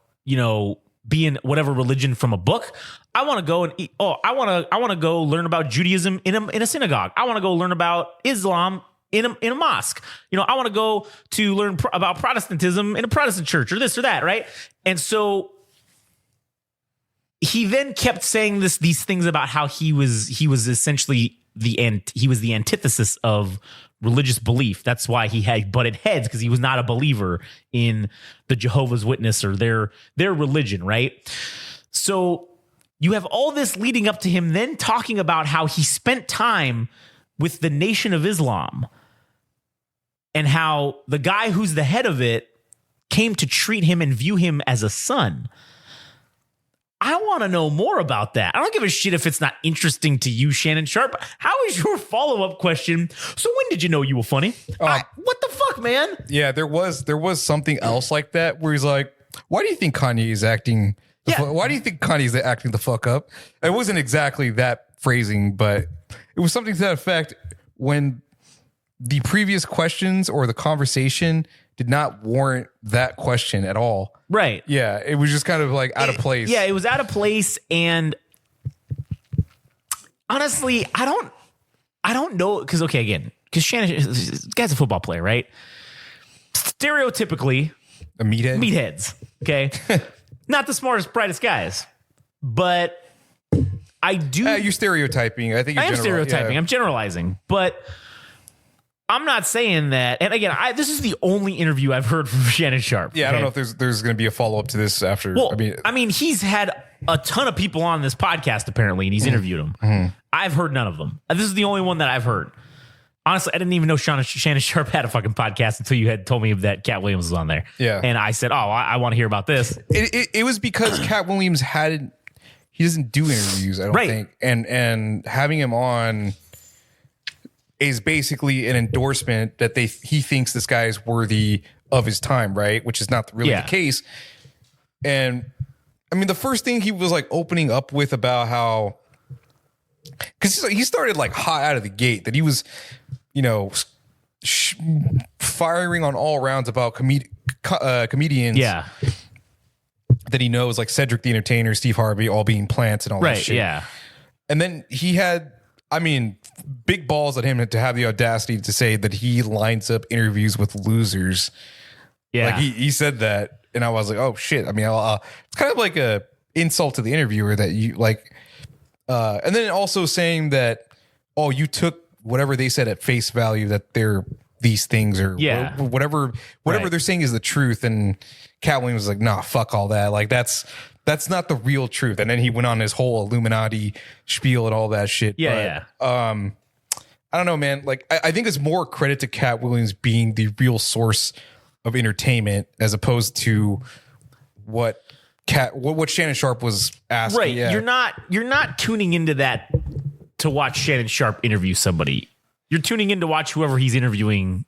being whatever religion from a book. I want to go and eat. I want to go learn about Judaism in a synagogue. I want to go learn about Islam in a mosque. I want to go to learn about Protestantism in a Protestant church or this or that. Right. And so he then kept saying these things about how he was essentially the antithesis of religious belief. That's why he had butted heads, because he was not a believer in the Jehovah's Witness or their religion, right? So you have all this leading up to him then talking about how he spent time with the Nation of Islam and how the guy who's the head of it came to treat him and view him as a son. I want to know more about that. I don't give a shit if it's not interesting to you, Shannon Sharpe. How is your follow-up question? So when did you know you were funny? What the fuck, man? Yeah, there was something else like that where he's like, why do you think Kanye is acting Why do you think Kanye's acting the fuck up? It wasn't exactly that phrasing, but it was something to that effect when the previous questions or the conversation did not warrant that question at all. Right. Yeah. It was just kind of like out of place. Yeah, it was out of place. And honestly, I don't know. Because Shannon, this guy's a football player, right? Stereotypically, a meathead. Meatheads. Okay. Not the smartest, brightest guys, but I do. You're stereotyping. I think I am stereotyping. Yeah. I'm generalizing, but I'm not saying that. And again, this is the only interview I've heard from Shannon Sharpe. Yeah, okay? I don't know if there's going to be a follow up to this after. Well, I mean, he's had a ton of people on this podcast apparently, and he's interviewed them. Mm-hmm. I've heard none of them. This is the only one that I've heard. Honestly, I didn't even know Shannon Sharpe had a fucking podcast until you had told me that Katt Williams was on there. Yeah, and I said, I want to hear about this. It was because Katt Williams he doesn't do interviews, I don't think, and having him on is basically an endorsement that he thinks this guy is worthy of his time, right? Which is not really the case. And I mean, the first thing he was like opening up with about how, because he started like hot out of the gate that he was, firing on all rounds about comedians. Yeah. That he knows, like Cedric the Entertainer, Steve Harvey, all being plants and all that shit. Yeah. And then he had, big balls at him to have the audacity to say that he lines up interviews with losers. Yeah. Like he said that. And I was like, oh shit. It's kind of like a insult to the interviewer that you like, and then also saying that, oh, you took whatever they said at face value, that they're these things or whatever they're saying is the truth. And Katt Williams was like, nah, fuck all that. Like that's not the real truth. And then he went on his whole Illuminati spiel and all that shit. Yeah. I don't know, man. Like I think it's more credit to Katt Williams being the real source of entertainment as opposed to what Shannon Sharpe was asking. Right. Yeah. You're not tuning into that to watch Shannon Sharpe interview somebody. You're tuning in to watch whoever he's interviewing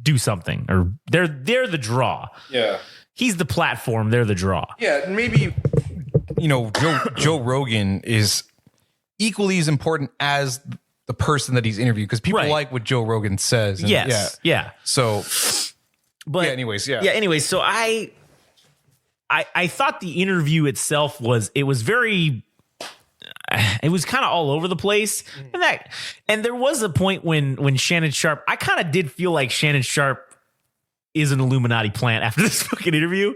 do something, or they're the draw. Yeah. He's the platform. They're the draw. Yeah. Maybe, Joe Rogan is equally as important as the person that he's interviewed, because people like what Joe Rogan says. And yes. Yeah. So, but anyways. So I thought the interview itself was very, it was kind of all over the place. And there was a point when Shannon Sharpe, I kind of did feel like Shannon Sharpe is an Illuminati plant after this fucking interview.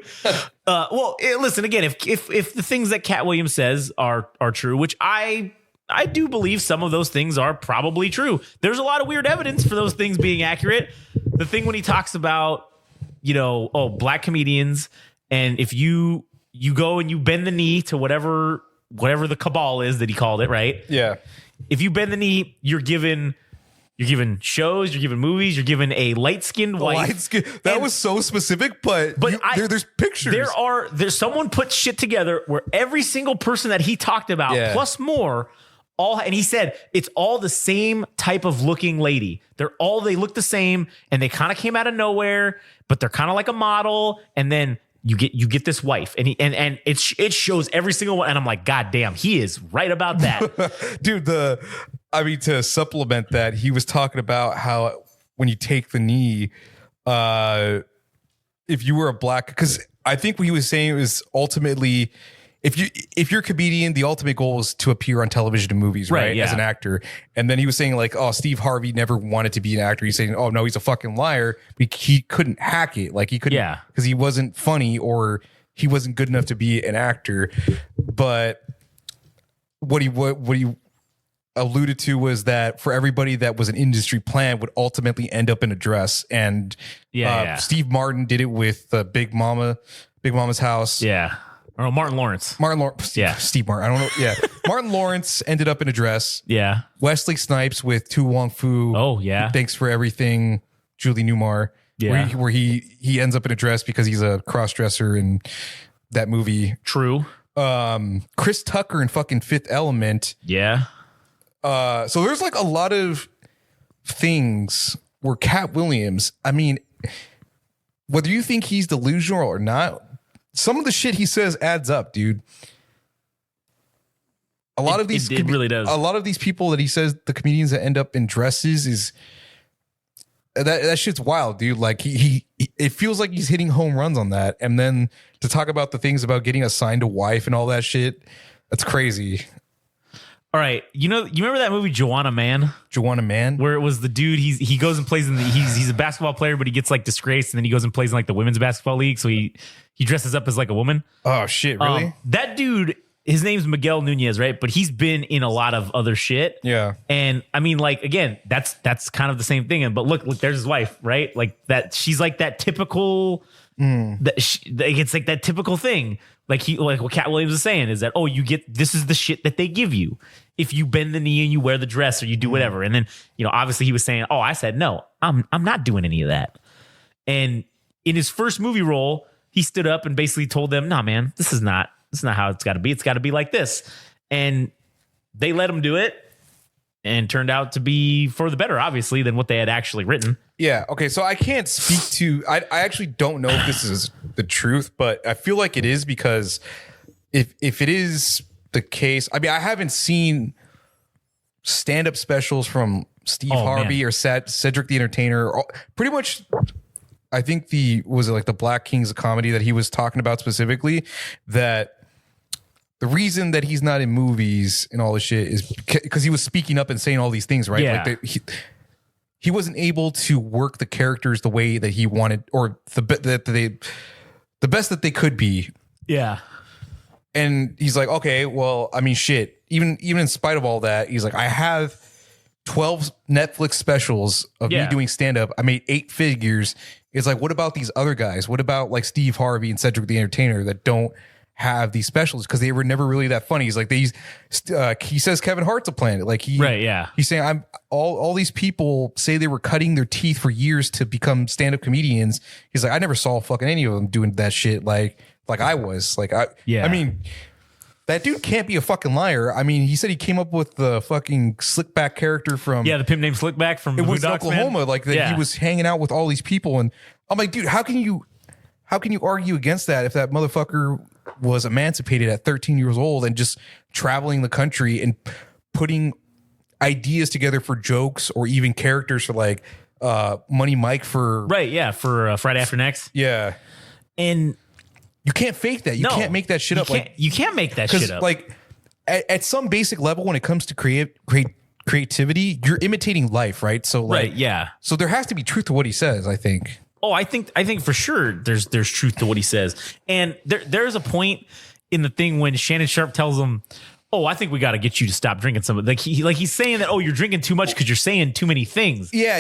Listen, again, if the things that Katt Williams says are true, which I do believe some of those things are probably true. There's a lot of weird evidence for those things being accurate. The thing when he talks about, black comedians, and if you go and you bend the knee to whatever the cabal is that he called it, right? Yeah. If you bend the knee, you're given shows, you're given movies, you're given a light-skinned wife. That was so specific, but there's pictures. There's someone put shit together where every single person that he talked about, plus more, and he said it's all the same type of looking lady. They look the same, and they kind of came out of nowhere, but they're kind of like a model, and then you get this wife, and it shows every single one, and I'm like, God damn, he is right about that. Dude, to supplement that, he was talking about how when you take the knee, if you were a black, because I think what he was saying was ultimately, if you're a comedian, the ultimate goal is to appear on television and movies, right? Yeah. As an actor. And then he was saying like, oh, Steve Harvey never wanted to be an actor. He's saying, oh no, he's a fucking liar. He couldn't hack it. Like he couldn't, because he wasn't funny or he wasn't good enough to be an actor. But what he alluded to was that for everybody that was an industry plant would ultimately end up in a dress. And Steve Martin did it with Big Mama's House. Yeah. Or Martin Lawrence. Yeah. Steve Martin. I don't know. Yeah. Martin Lawrence ended up in a dress. Yeah. Wesley Snipes with Tu Wong Fu. Oh, yeah. Thanks for Everything. Julie Newmar. Yeah. Where he ends up in a dress because he's a cross-dresser in that movie. True. Chris Tucker in fucking Fifth Element. Yeah. So there's like a lot of things where Katt Williams, whether you think he's delusional or not, some of the shit he says adds up, dude. A lot of these it really does. A lot of these people that he says, the comedians that end up in dresses, is that shit's wild, dude. Like he it feels like he's hitting home runs on that. And then to talk about the things about getting assigned a wife and all that shit, that's crazy. All right, you remember that movie Joanna Man? Joanna Man, where it was the dude he goes and plays in he's a basketball player, but he gets like disgraced, and then he goes and plays in like the women's basketball league, so he dresses up as like a woman. Oh shit, really? That dude, his name's Miguel Nunez, right? But he's been in a lot of other shit. Yeah. And I mean, like, again, that's kind of the same thing. But look, there's his wife, right? Like that, she's like that typical. It's like that typical thing. Like what Katt Williams is saying is that, oh, this is the shit that they give you if you bend the knee and you wear the dress or you do whatever. And then, obviously he was saying, oh, I said, no, I'm not doing any of that. And in his first movie role, he stood up and basically told them, nah, man, this is not how it's got to be. It's got to be like this. And they let him do it, and turned out to be for the better, obviously, than what they had actually written. Yeah. Okay. So I can't speak to, I actually don't know if this is the truth, but I feel like it is, because if it is the case, I mean, I haven't seen stand-up specials from Steve Harvey or Cedric the Entertainer. Pretty much, I think was it like the Black Kings of Comedy that he was talking about specifically, that the reason that he's not in movies and all this shit is because he was speaking up and saying all these things, right? Yeah. Like he wasn't able to work the characters the way that he wanted, or the best that they could be. Yeah. And he's like, okay, well, I mean, shit. Even in spite of all that, he's like, I have 12 Netflix specials of me doing stand-up. I made 8 figures. It's like, what about these other guys? What about like Steve Harvey and Cedric the Entertainer that don't have these specials because they were never really that funny? He's like, he says Kevin Hart's a planet. Like he's saying, all these people say they were cutting their teeth for years to become stand-up comedians. He's like, I never saw fucking any of them doing that shit like I was. Like I mean, that dude can't be a fucking liar. I mean, he said he came up with the fucking Slickback character from the pimp named Slickback from Oklahoma, like that he was hanging out with all these people. And I'm like, dude, how can you argue against that if that motherfucker was emancipated at 13 years old and just traveling the country and putting ideas together for jokes or even characters for like Money Mike for Friday After Next. Yeah. And you can't fake that. You can't make that shit up. You can't make that shit up. Like at some basic level, when it comes to creativity, you're imitating life, right? So like, so there has to be truth to what he says, I think. Oh, I think for sure there's truth to what he says. And there's a point in the thing when Shannon Sharpe tells him, oh, I think we got to get you to stop drinking some. Like he's saying that, oh, you're drinking too much because you're saying too many things. Yeah.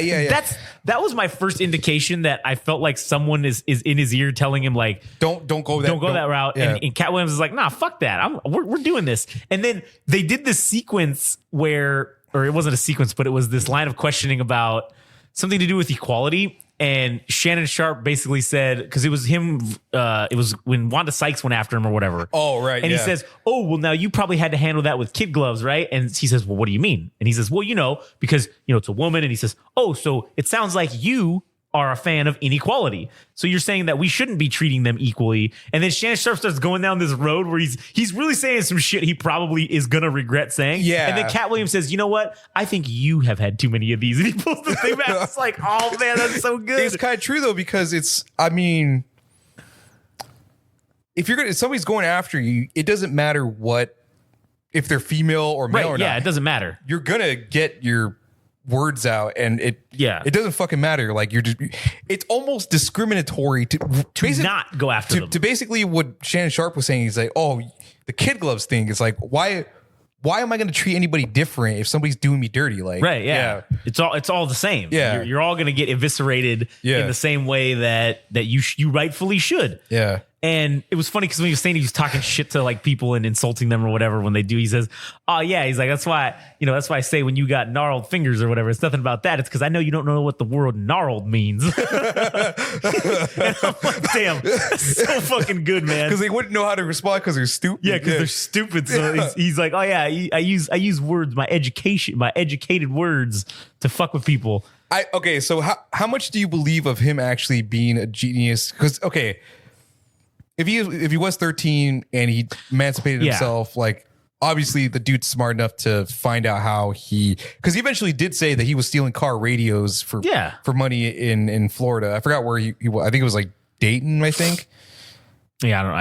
That was my first indication that I felt like someone is in his ear telling him like, don't go that route. Yeah. And Katt Williams is like, nah, fuck that. We're doing this. And then they did this sequence or it wasn't a sequence, but it was this line of questioning about something to do with equality. And Shannon Sharpe basically said, because it was him, it was when Wanda Sykes went after him or whatever. Oh, right. And he says, oh, well, now you probably had to handle that with kid gloves, right? And he says, well, what do you mean? And he says, well, because, it's a woman. And he says, oh, so it sounds like you are a fan of inequality. So you're saying that we shouldn't be treating them equally. And then Shannon Sharpe starts going down this road where he's really saying some shit he probably is going to regret saying. Yeah. And then Katt Williams says, you know what? I think you have had too many of these. And he pulls the thing back. It's like, oh man, that's so good. It's kind of true though, because if somebody's going after you, it doesn't matter if they're female or male or not. Yeah, it doesn't matter. You're going to get your words out, and it doesn't fucking matter. Like it's almost discriminatory to not go after them. To basically what Shannon Sharpe was saying, he's like, oh, the kid gloves thing is like, why am I going to treat anybody different if somebody's doing me dirty? Like, right, yeah. It's all the same. Yeah, you're all going to get eviscerated in the same way that you rightfully should. Yeah. And it was funny because when he was saying he was talking shit to like people and insulting them or whatever when they do, he says, oh yeah, he's like, that's why I say when you got gnarled fingers or whatever, it's nothing about that. It's because I know you don't know what the word gnarled means. And I'm like, damn, that's so fucking good, man. Because they wouldn't know how to respond because they're stupid. Yeah, because they're stupid. So he's like, oh yeah, I use words, my educated words to fuck with people. So how much do you believe of him actually being a genius? Because if he was 13 and he emancipated himself, like obviously the dude's smart enough to find out how because he eventually did say that he was stealing car radios for money in Florida. I forgot where he I think it was like Dayton, I think. Yeah, I don't know.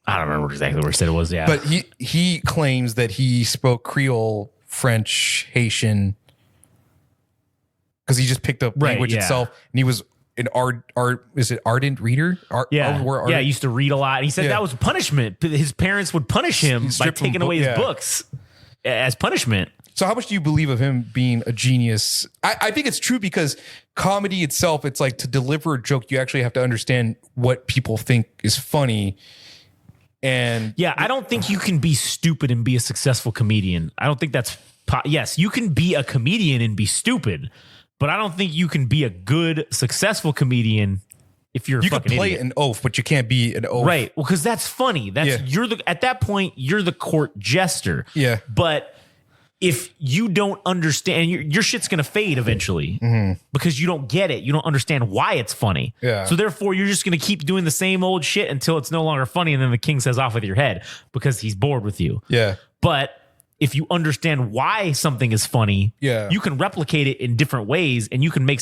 I don't remember exactly where he said it was. Yeah, but he claims that he spoke Creole, French, Haitian, because he just picked up language itself, and he was an ardent reader? He used to read a lot. He said that was punishment. His parents would punish him by taking away his books as punishment. So how much do you believe of him being a genius? I think it's true because comedy itself, it's like to deliver a joke, you actually have to understand what people think is funny. And I don't think you can be stupid and be a successful comedian. I don't think that's yes, you can be a comedian and be stupid, but I don't think you can be a good, successful comedian if you're a fucking idiot. You can play an oaf, but you can't be an oaf. Right. Well, because that's funny. At that point, you're the court jester. Yeah. But if you don't understand, your shit's going to fade eventually because you don't get it. You don't understand why it's funny. Yeah. So therefore, you're just going to keep doing the same old shit until it's no longer funny. And then the king says off with your head because he's bored with you. Yeah. But if you understand why something is funny, you can replicate it in different ways and you can make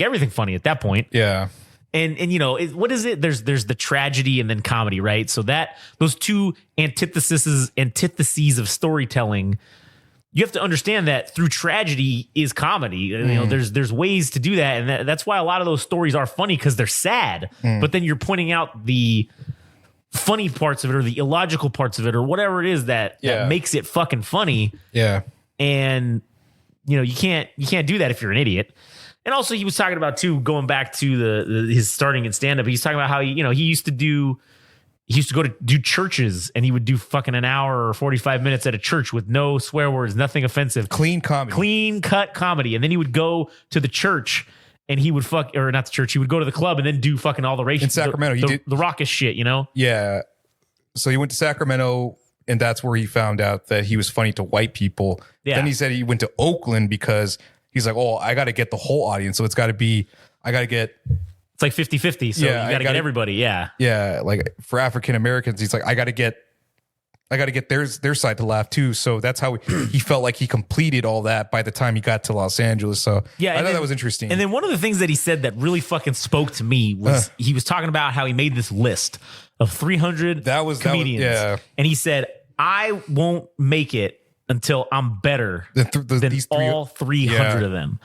everything funny at that point. Yeah. And you know, what is it? There's the tragedy and then comedy, right? So that those two antitheses of storytelling, you have to understand that through tragedy is comedy. You know, there's ways to do that, and that's why a lot of those stories are funny because they're sad. But then you're pointing out the funny parts of it or the illogical parts of it or whatever it is that makes it fucking funny. Yeah, and you know, you can't do that if you're an idiot. And also he was talking about too, going back to his starting in stand up. He's talking about how he used to go to do churches and he would do fucking an hour or 45 minutes at a church with no swear words, nothing offensive, clean cut comedy. And then he would go to the church and he would not the church. He would go to the club and then do fucking all the racial in Sacramento. The raucous shit, you know? Yeah. So he went to Sacramento and that's where he found out that he was funny to white people. Yeah. Then he said he went to Oakland because he's like, oh, I got to get the whole audience. So it's got to be, I got to get. It's like 50-50. So you got to get everybody. Yeah. Yeah. Like for African Americans, he's like, I got to get their side to laugh too. So that's how he felt like he completed all that by the time he got to Los Angeles. So I thought that was interesting. And then one of the things that he said that really fucking spoke to me was he was talking about how he made this list of 300 comedians. And he said, I won't make it until I'm better than all 300 of them.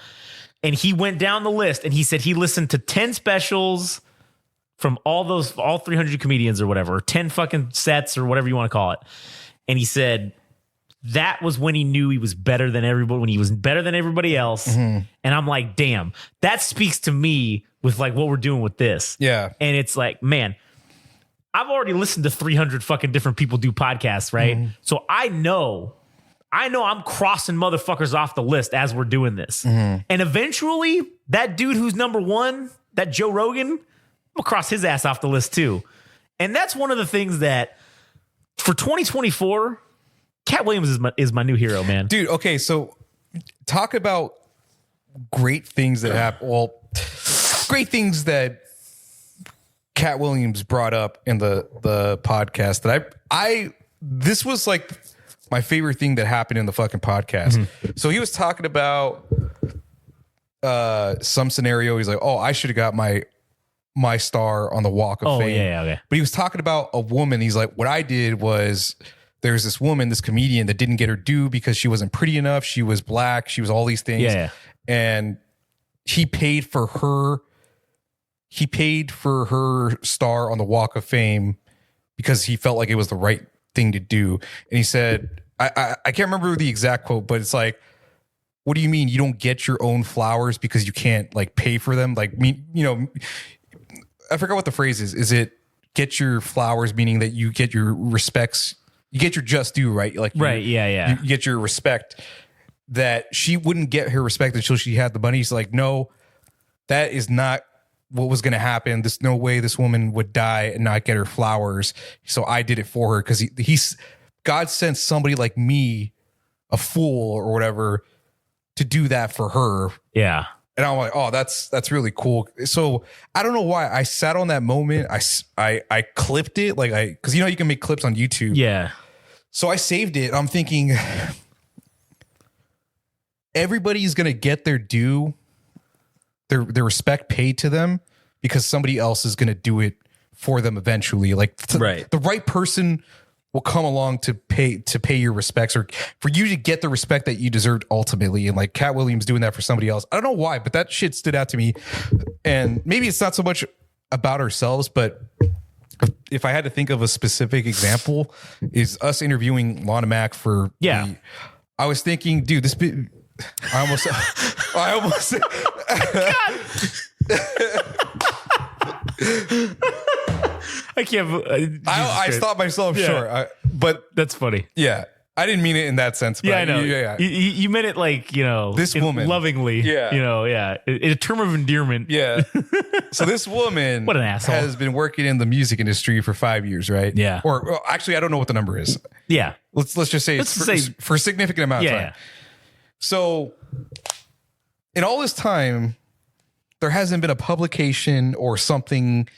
And he went down the list and he said he listened to 10 specials from all 300 comedians or whatever, or 10 fucking sets or whatever you want to call it. And he said that was when he knew he was better than everybody, when he was better than everybody else. And I'm like, damn, that speaks to me with like what we're doing with this. Yeah. And it's like, man, I've already listened to 300 fucking different people do podcasts, right? So I know I'm crossing motherfuckers off the list as we're doing this. And eventually, that dude who's number one, that Joe Rogan, I'm gonna cross his ass off the list too. And that's one of the things that for 2024, Katt Williams is my new hero, man. Dude, okay, so talk about great things that happen. Well, great things that Katt Williams brought up in the podcast that this was like my favorite thing that happened in the fucking podcast. So he was talking about some scenario. He's like, oh, I should have got my star on the Walk of Fame. Yeah, okay. But he was talking about a woman. He's like, what I did was there's this woman, this comedian that didn't get her due because she wasn't pretty enough. She was black. She was all these things. Yeah. And he paid for her star on the Walk of Fame because he felt like it was the right thing to do. And he said, I can't remember the exact quote, but it's like, what do you mean you don't get your own flowers because you can't like pay for them? Like, I forgot what the phrase is. Is it get your flowers, meaning that you get your respects, you get your just due, right? Like, right. Yeah. You get your respect. That she wouldn't get her respect until she had the money. He's like, no, that is not what was going to happen. There's no way this woman would die and not get her flowers. So I did it for her because God sent somebody like me, a fool or whatever, to do that for her. Yeah. And I'm like, oh, that's really cool. So I don't know why I sat on that moment. I clipped it because you can make clips on YouTube. Yeah. So I saved it. I'm thinking everybody's gonna get their due, their respect paid to them because somebody else is gonna do it for them eventually. Like the right person will come along to pay your respects, or for you to get the respect that you deserved ultimately. And like Katt Williams doing that for somebody else. I don't know why, but that shit stood out to me. And maybe it's not so much about ourselves, but if I had to think of a specific example, is us interviewing Lana Mac for I was thinking, dude, I almost I can't. I stopped myself short, but that's funny. Yeah, I didn't mean it in that sense. But I know. You meant it like this woman lovingly. Yeah, in a term of endearment. Yeah. So this woman, what an asshole, has been working in the music industry for 5 years, right? Yeah. Or actually, I don't know what the number is. Yeah. Let's just say for a significant amount of time. Yeah. So in all this time, there hasn't been a publication or something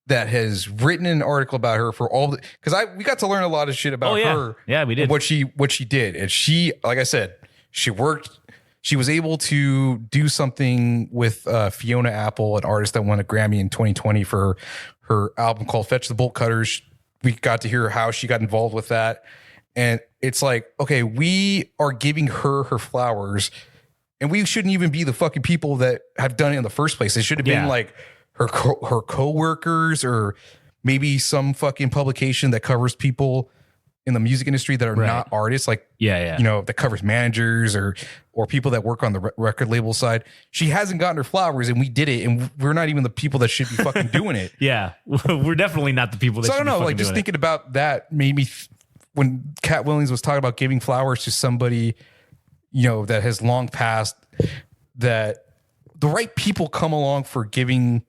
that has written an article about her for all because we got to learn a lot of shit about her. Yeah, we did. What she did. And she, like I said, she was able to do something with Fiona Apple, an artist that won a Grammy in 2020 for her album called Fetch the Bolt Cutters. We got to hear how she got involved with that. And it's like, okay, we are giving her flowers, and we shouldn't even be the fucking people that have done it in the first place. It should have been like her coworkers, or maybe some fucking publication that covers people in the music industry that are not artists, like that covers managers or people that work on the record label side. She hasn't gotten her flowers, and we did it, and we're not even the people that should be fucking doing it. Yeah, we're definitely not the people that. So I don't know, like just thinking about that made me when Katt Williams was talking about giving flowers to somebody, that has long passed, that the right people come along for giving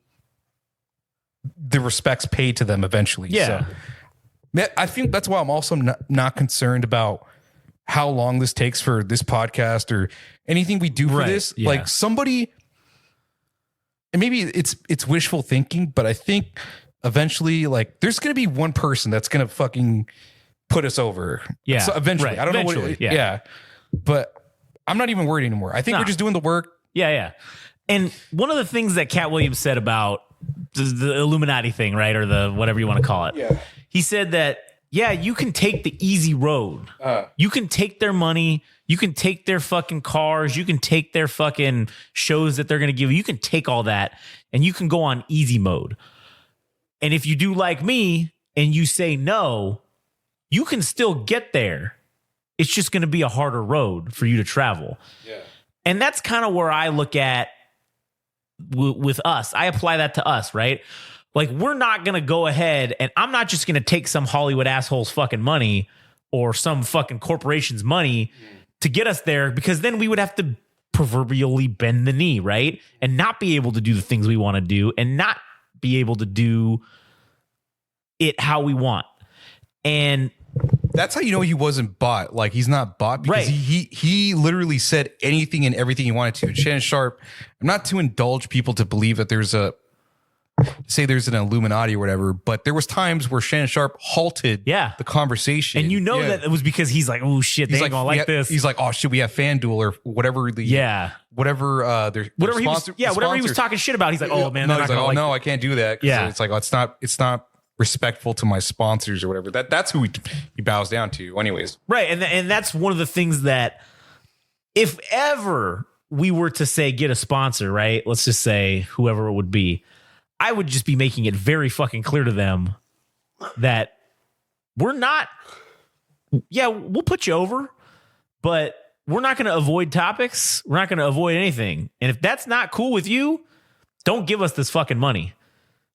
the respects paid to them eventually. Yeah. So, I think that's why I'm also not concerned about how long this takes for this podcast or anything we do for this. Yeah. Like somebody, and maybe it's wishful thinking, but I think eventually, like, there's going to be one person that's going to fucking put us over. Yeah. So eventually, I don't know what. Yeah. But I'm not even worried anymore. I think we're just doing the work. Yeah. And one of the things that Katt Williams said about the Illuminati thing, right? Or the whatever you want to call it. Yeah. He said that, you can take the easy road. You can take their money. You can take their fucking cars. You can take their fucking shows that they're going to give you. You can take all that and you can go on easy mode. And if you do like me and you say no, you can still get there. It's just going to be a harder road for you to travel. Yeah. And that's kind of where I look at with us. I apply that to us, right? Like, we're not going to go ahead, and I'm not just going to take some Hollywood asshole's fucking money or some fucking corporation's money to get us there, because then we would have to proverbially bend the knee, right? And not be able to do the things we want to do and not be able to do it how we want. And that's how you know he wasn't bought. Like, he's not bought because he literally said anything and everything he wanted to. And Shannon Sharpe, I'm not to indulge people to believe that there's an Illuminati or whatever, but there was times where Shannon Sharpe halted the conversation. And that it was because he's like, oh shit, they ain't gonna like this. He's like, oh shit, we have FanDuel or whatever whatever he was talking shit about. He's like, oh man, I can't do that. Yeah. It's like, it's not respectful to my sponsors or whatever. That's who he bows down to anyways. Right. And that's one of the things that if ever we were to say get a sponsor, right? Let's just say whoever it would be, I would just be making it very fucking clear to them that we're not, we'll put you over, but we're not going to avoid topics. We're not going to avoid anything. And if that's not cool with you, don't give us this fucking money,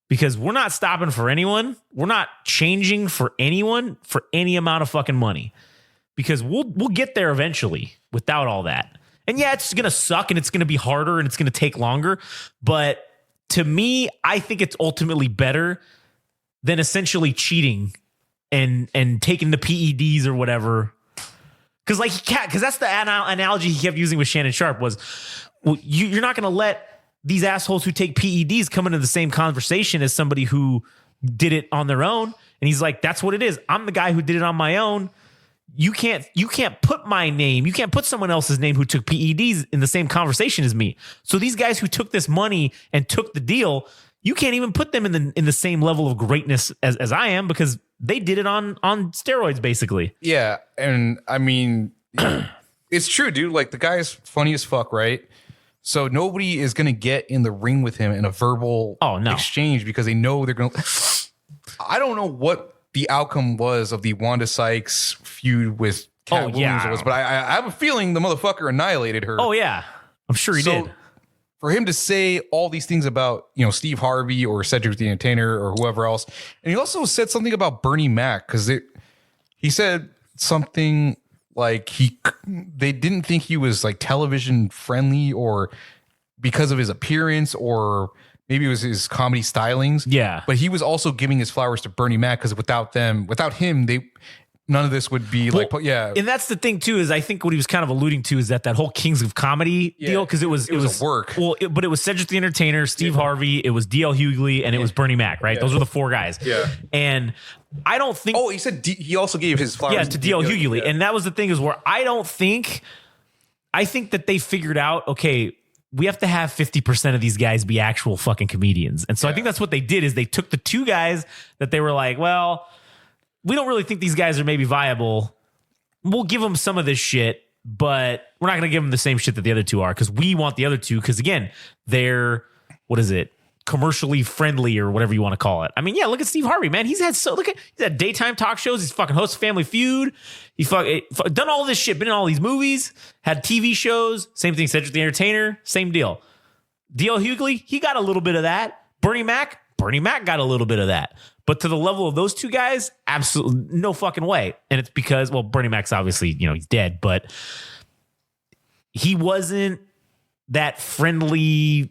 because we're not stopping for anyone. We're not changing for anyone for any amount of fucking money, because we'll get there eventually without all that. And it's going to suck and it's going to be harder and it's going to take longer, but to me, I think it's ultimately better than essentially cheating and taking the PEDs or whatever. Because that's the analogy he kept using with Shannon Sharpe was, well, you're not going to let these assholes who take PEDs come into the same conversation as somebody who did it on their own. And he's like, that's what it is. I'm the guy who did it on my own. You can't put my name. You can't put someone else's name who took PEDs in the same conversation as me. So these guys who took this money and took the deal, you can't even put them in the same level of greatness as I am, because they did it on steroids, basically. Yeah. And I mean, it's true, dude. Like, the guy's funny as fuck, right? So nobody is going to get in the ring with him in a verbal exchange because they know they're going to. I don't know what the outcome was of the Wanda Sykes feud with Katt Williams, but I have a feeling the motherfucker annihilated her. Oh, yeah. I'm sure he did. For him to say all these things about, Steve Harvey or Cedric the Entertainer or whoever else, and he also said something about Bernie Mac, because he said something like they didn't think he was like television friendly, or because of his appearance, or maybe it was his comedy stylings. Yeah. But he was also giving his flowers to Bernie Mac, because without him, none of this would be And that's the thing too, is I think what he was kind of alluding to is that whole Kings of Comedy deal, because it was a work. Well, but it was Cedric the Entertainer, Steve Harvey, it was DL Hughley, and it was Bernie Mac, right? Those were the four guys. Yeah. And I don't think. Oh, he said he also gave his flowers to DL Hughley, and that was the thing, is where I think that they figured out, okay, we have to have 50% of these guys be actual fucking comedians, and so I think that's what they did, is they took the two guys that they were like, well, we don't really think these guys are maybe viable. We'll give them some of this shit, but we're not going to give them the same shit that the other two are, because we want the other two, because again, they're, commercially friendly, or whatever you want to call it. I mean, yeah, look at Steve Harvey, man. He's had daytime talk shows. He's fucking host Family Feud. He's done all this shit, been in all these movies, had TV shows. Same thing, Cedric the Entertainer, same deal. DL Hughley, he got a little bit of that. Bernie Mac got a little bit of that. But to the level of those two guys, absolutely no fucking way. And it's because, well, Bernie Mac's obviously, he's dead, but he wasn't that friendly,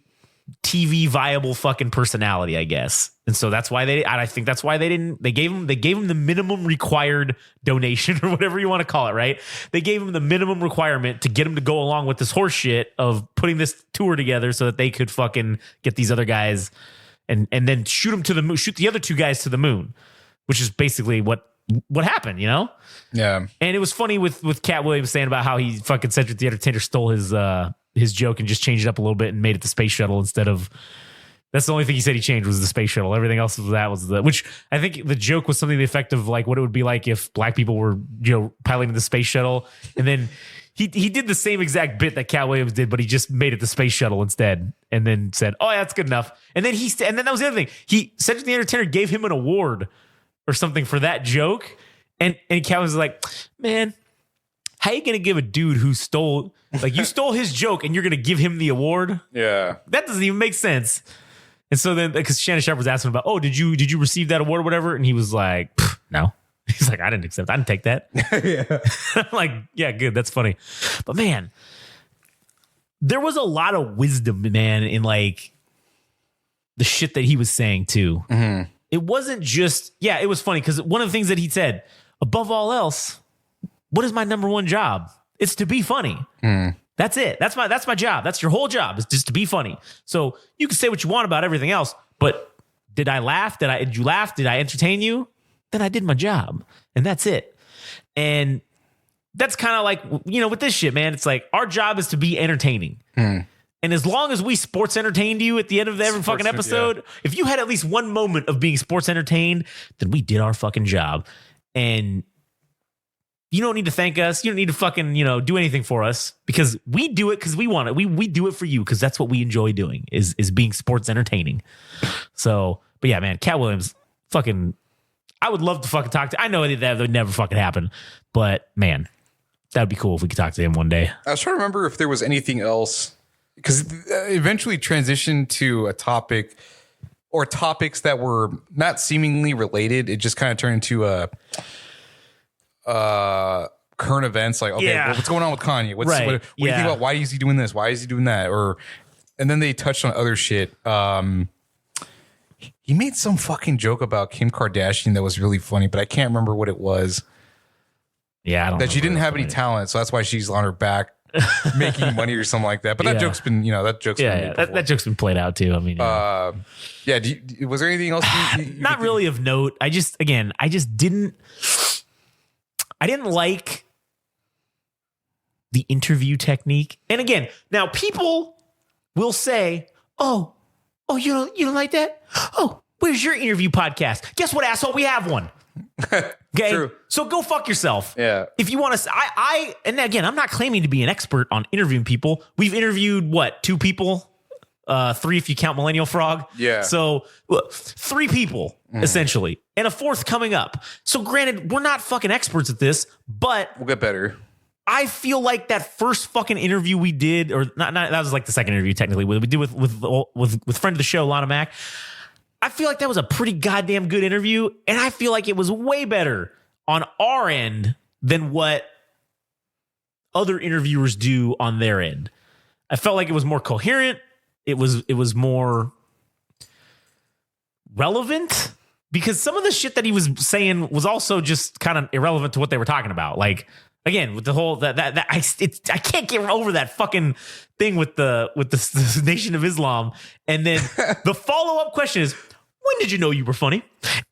TV viable fucking personality, I guess. And so that's why they gave him the minimum required donation, or whatever you want to call it, right? They gave him the minimum requirement to get him to go along with this horse shit of putting this tour together so that they could fucking get these other guys and then shoot them to the moon, shoot the other two guys to the moon, which is basically what happened, Yeah. And it was funny with Katt Williams saying about how he fucking Cedric the Entertainer stole his joke and just changed it up a little bit and made it the space shuttle instead of. That's the only thing he said he changed, was the space shuttle. Everything else was which I think the joke was something to the effect of like what it would be like if black people were, piloting the space shuttle. And then he did the same exact bit that Katt Williams did, but he just made it the space shuttle instead, and then said, "Oh, yeah, that's good enough." And then and then that was the other thing. Cedric the Entertainer gave him an award or something for that joke, and Katt was like, "Man, how you gonna give a dude who stole you stole his joke and you're gonna give him the award? Yeah, that doesn't even make sense." And so then, because Shannon Sharpe was asking about, "Oh, did you receive that award or whatever?" And he was like, "No." He's like, "I didn't accept. I didn't take that." Yeah. I'm like, "Yeah, good. That's funny." But man, there was a lot of wisdom, man, in like the shit that he was saying too. Mm-hmm. It wasn't just, it was funny because one of the things that he said, above all else, what is my number one job? It's to be funny. Mm. That's it. That's my job. That's your whole job, is just to be funny. So you can say what you want about everything else, but did I laugh? Did you laugh? Did I entertain you? Then I did my job, and that's it. And that's kind of like, with this shit, man, it's like our job is to be entertaining. Mm. And as long as we sports entertained you at the end of every fucking episode, if you had at least one moment of being sports entertained, then we did our fucking job. And you don't need to thank us. You don't need to fucking, do anything for us, because we do it because we want it. We do it for you because that's what we enjoy doing, is being sports entertaining. So, but yeah, man, Katt Williams, fucking, I would love to fucking talk to. I know that would never fucking happen, but man, that would be cool if we could talk to him one day. I was trying to remember if there was anything else, because eventually transitioned to a topic or topics that were not seemingly related. It just kind of turned into current events, like, okay, well, what's going on with Kanye? What do you think about? Why is he doing this? Why is he doing that? And then they touched on other shit. He made some fucking joke about Kim Kardashian that was really funny, but I can't remember what it was. Yeah, I don't that know she didn't where have that's any going. talent, so that's why she's on her back making money or something like that. But that Yeah. joke's been, that joke's been made before. That joke's been played out too. I mean, Was there anything else? You not really of note. I didn't like the interview technique. And again, now people will say, "Oh, you don't like that? Oh, where's your interview podcast? Guess what, asshole? We have one." Okay, True. So go fuck yourself. Yeah. If you want to, and again, I'm not claiming to be an expert on interviewing people. We've interviewed 2 people, 3 if you count Millennial Frog. Yeah. So 3 people essentially, and a 4th coming up. So granted, we're not fucking experts at this, but We'll get better. I feel like that first fucking interview we did, or not that was like the second interview technically, we did with friend of the show, Lana Mac. I feel like that was a pretty goddamn good interview, and I feel like it was way better on our end than what other interviewers do on their end. I felt like it was more coherent. It was more relevant, because some of the shit that he was saying was also just kind of irrelevant to what they were talking about. Like, again, with the whole I can't get over that fucking thing with the Nation of Islam, and then the follow up question is, when did you know you were funny?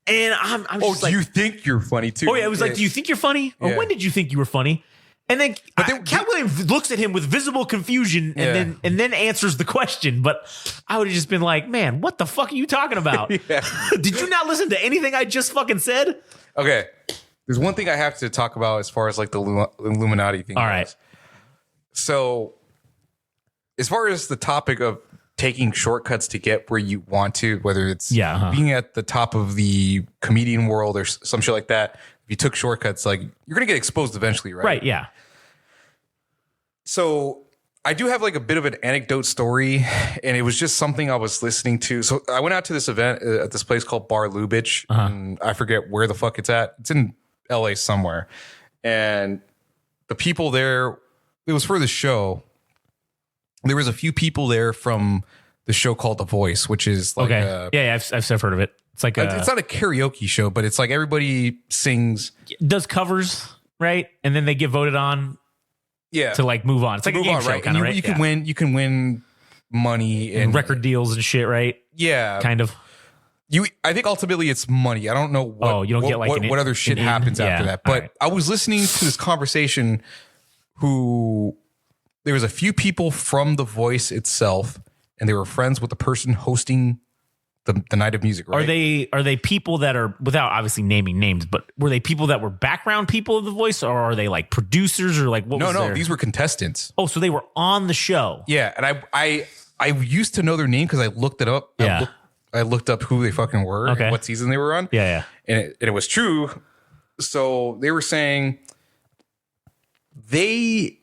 And I'm just like, you think you're funny too? oh yeah, it was like, do you think you're funny, or when did you think you were funny? And then, Katt Williams looks at him with visible confusion, and then answers the question. But I would have just been like, man, what the fuck are you talking about? Did you not listen to anything I just fucking said? Okay. There's one thing I have to talk about as far as like the Illuminati thing. All right. So as far as the topic of taking shortcuts to get where you want to, whether it's being at the top of the comedian world or some shit like that, if you took shortcuts, like, you're going to get exposed eventually, right? Right, yeah. So I do have like a bit of an anecdote story, and it was just something I was listening to. So I went out to this event at this place called Bar Lubitsch, and I forget where the fuck it's at. It's in LA somewhere. And the people there, it was for the show. There was a few people there from the show called The Voice, which is like, I've heard of it. It's like it's not a karaoke show, but it's like everybody sings, does covers, right? And then they get voted on. Yeah, to like move on. It's like a game show, kind of, right? You can win money and record deals and shit, right? Yeah, kind of. I think ultimately it's money. I don't know what. You don't get like what other shit happens after that. But I was listening to this conversation. There was a few people from The Voice itself, and they were friends with the person hosting the night of music. Right? Are they people that are, without obviously naming names, but were they people that were background people of The Voice, or are they like producers, or like what? No, these were contestants. Oh, so they were on the show. Yeah, and I used to know their name because I looked it up. Yeah. I looked up who they fucking were and what season they were on. Yeah. And it was true. So they were saying they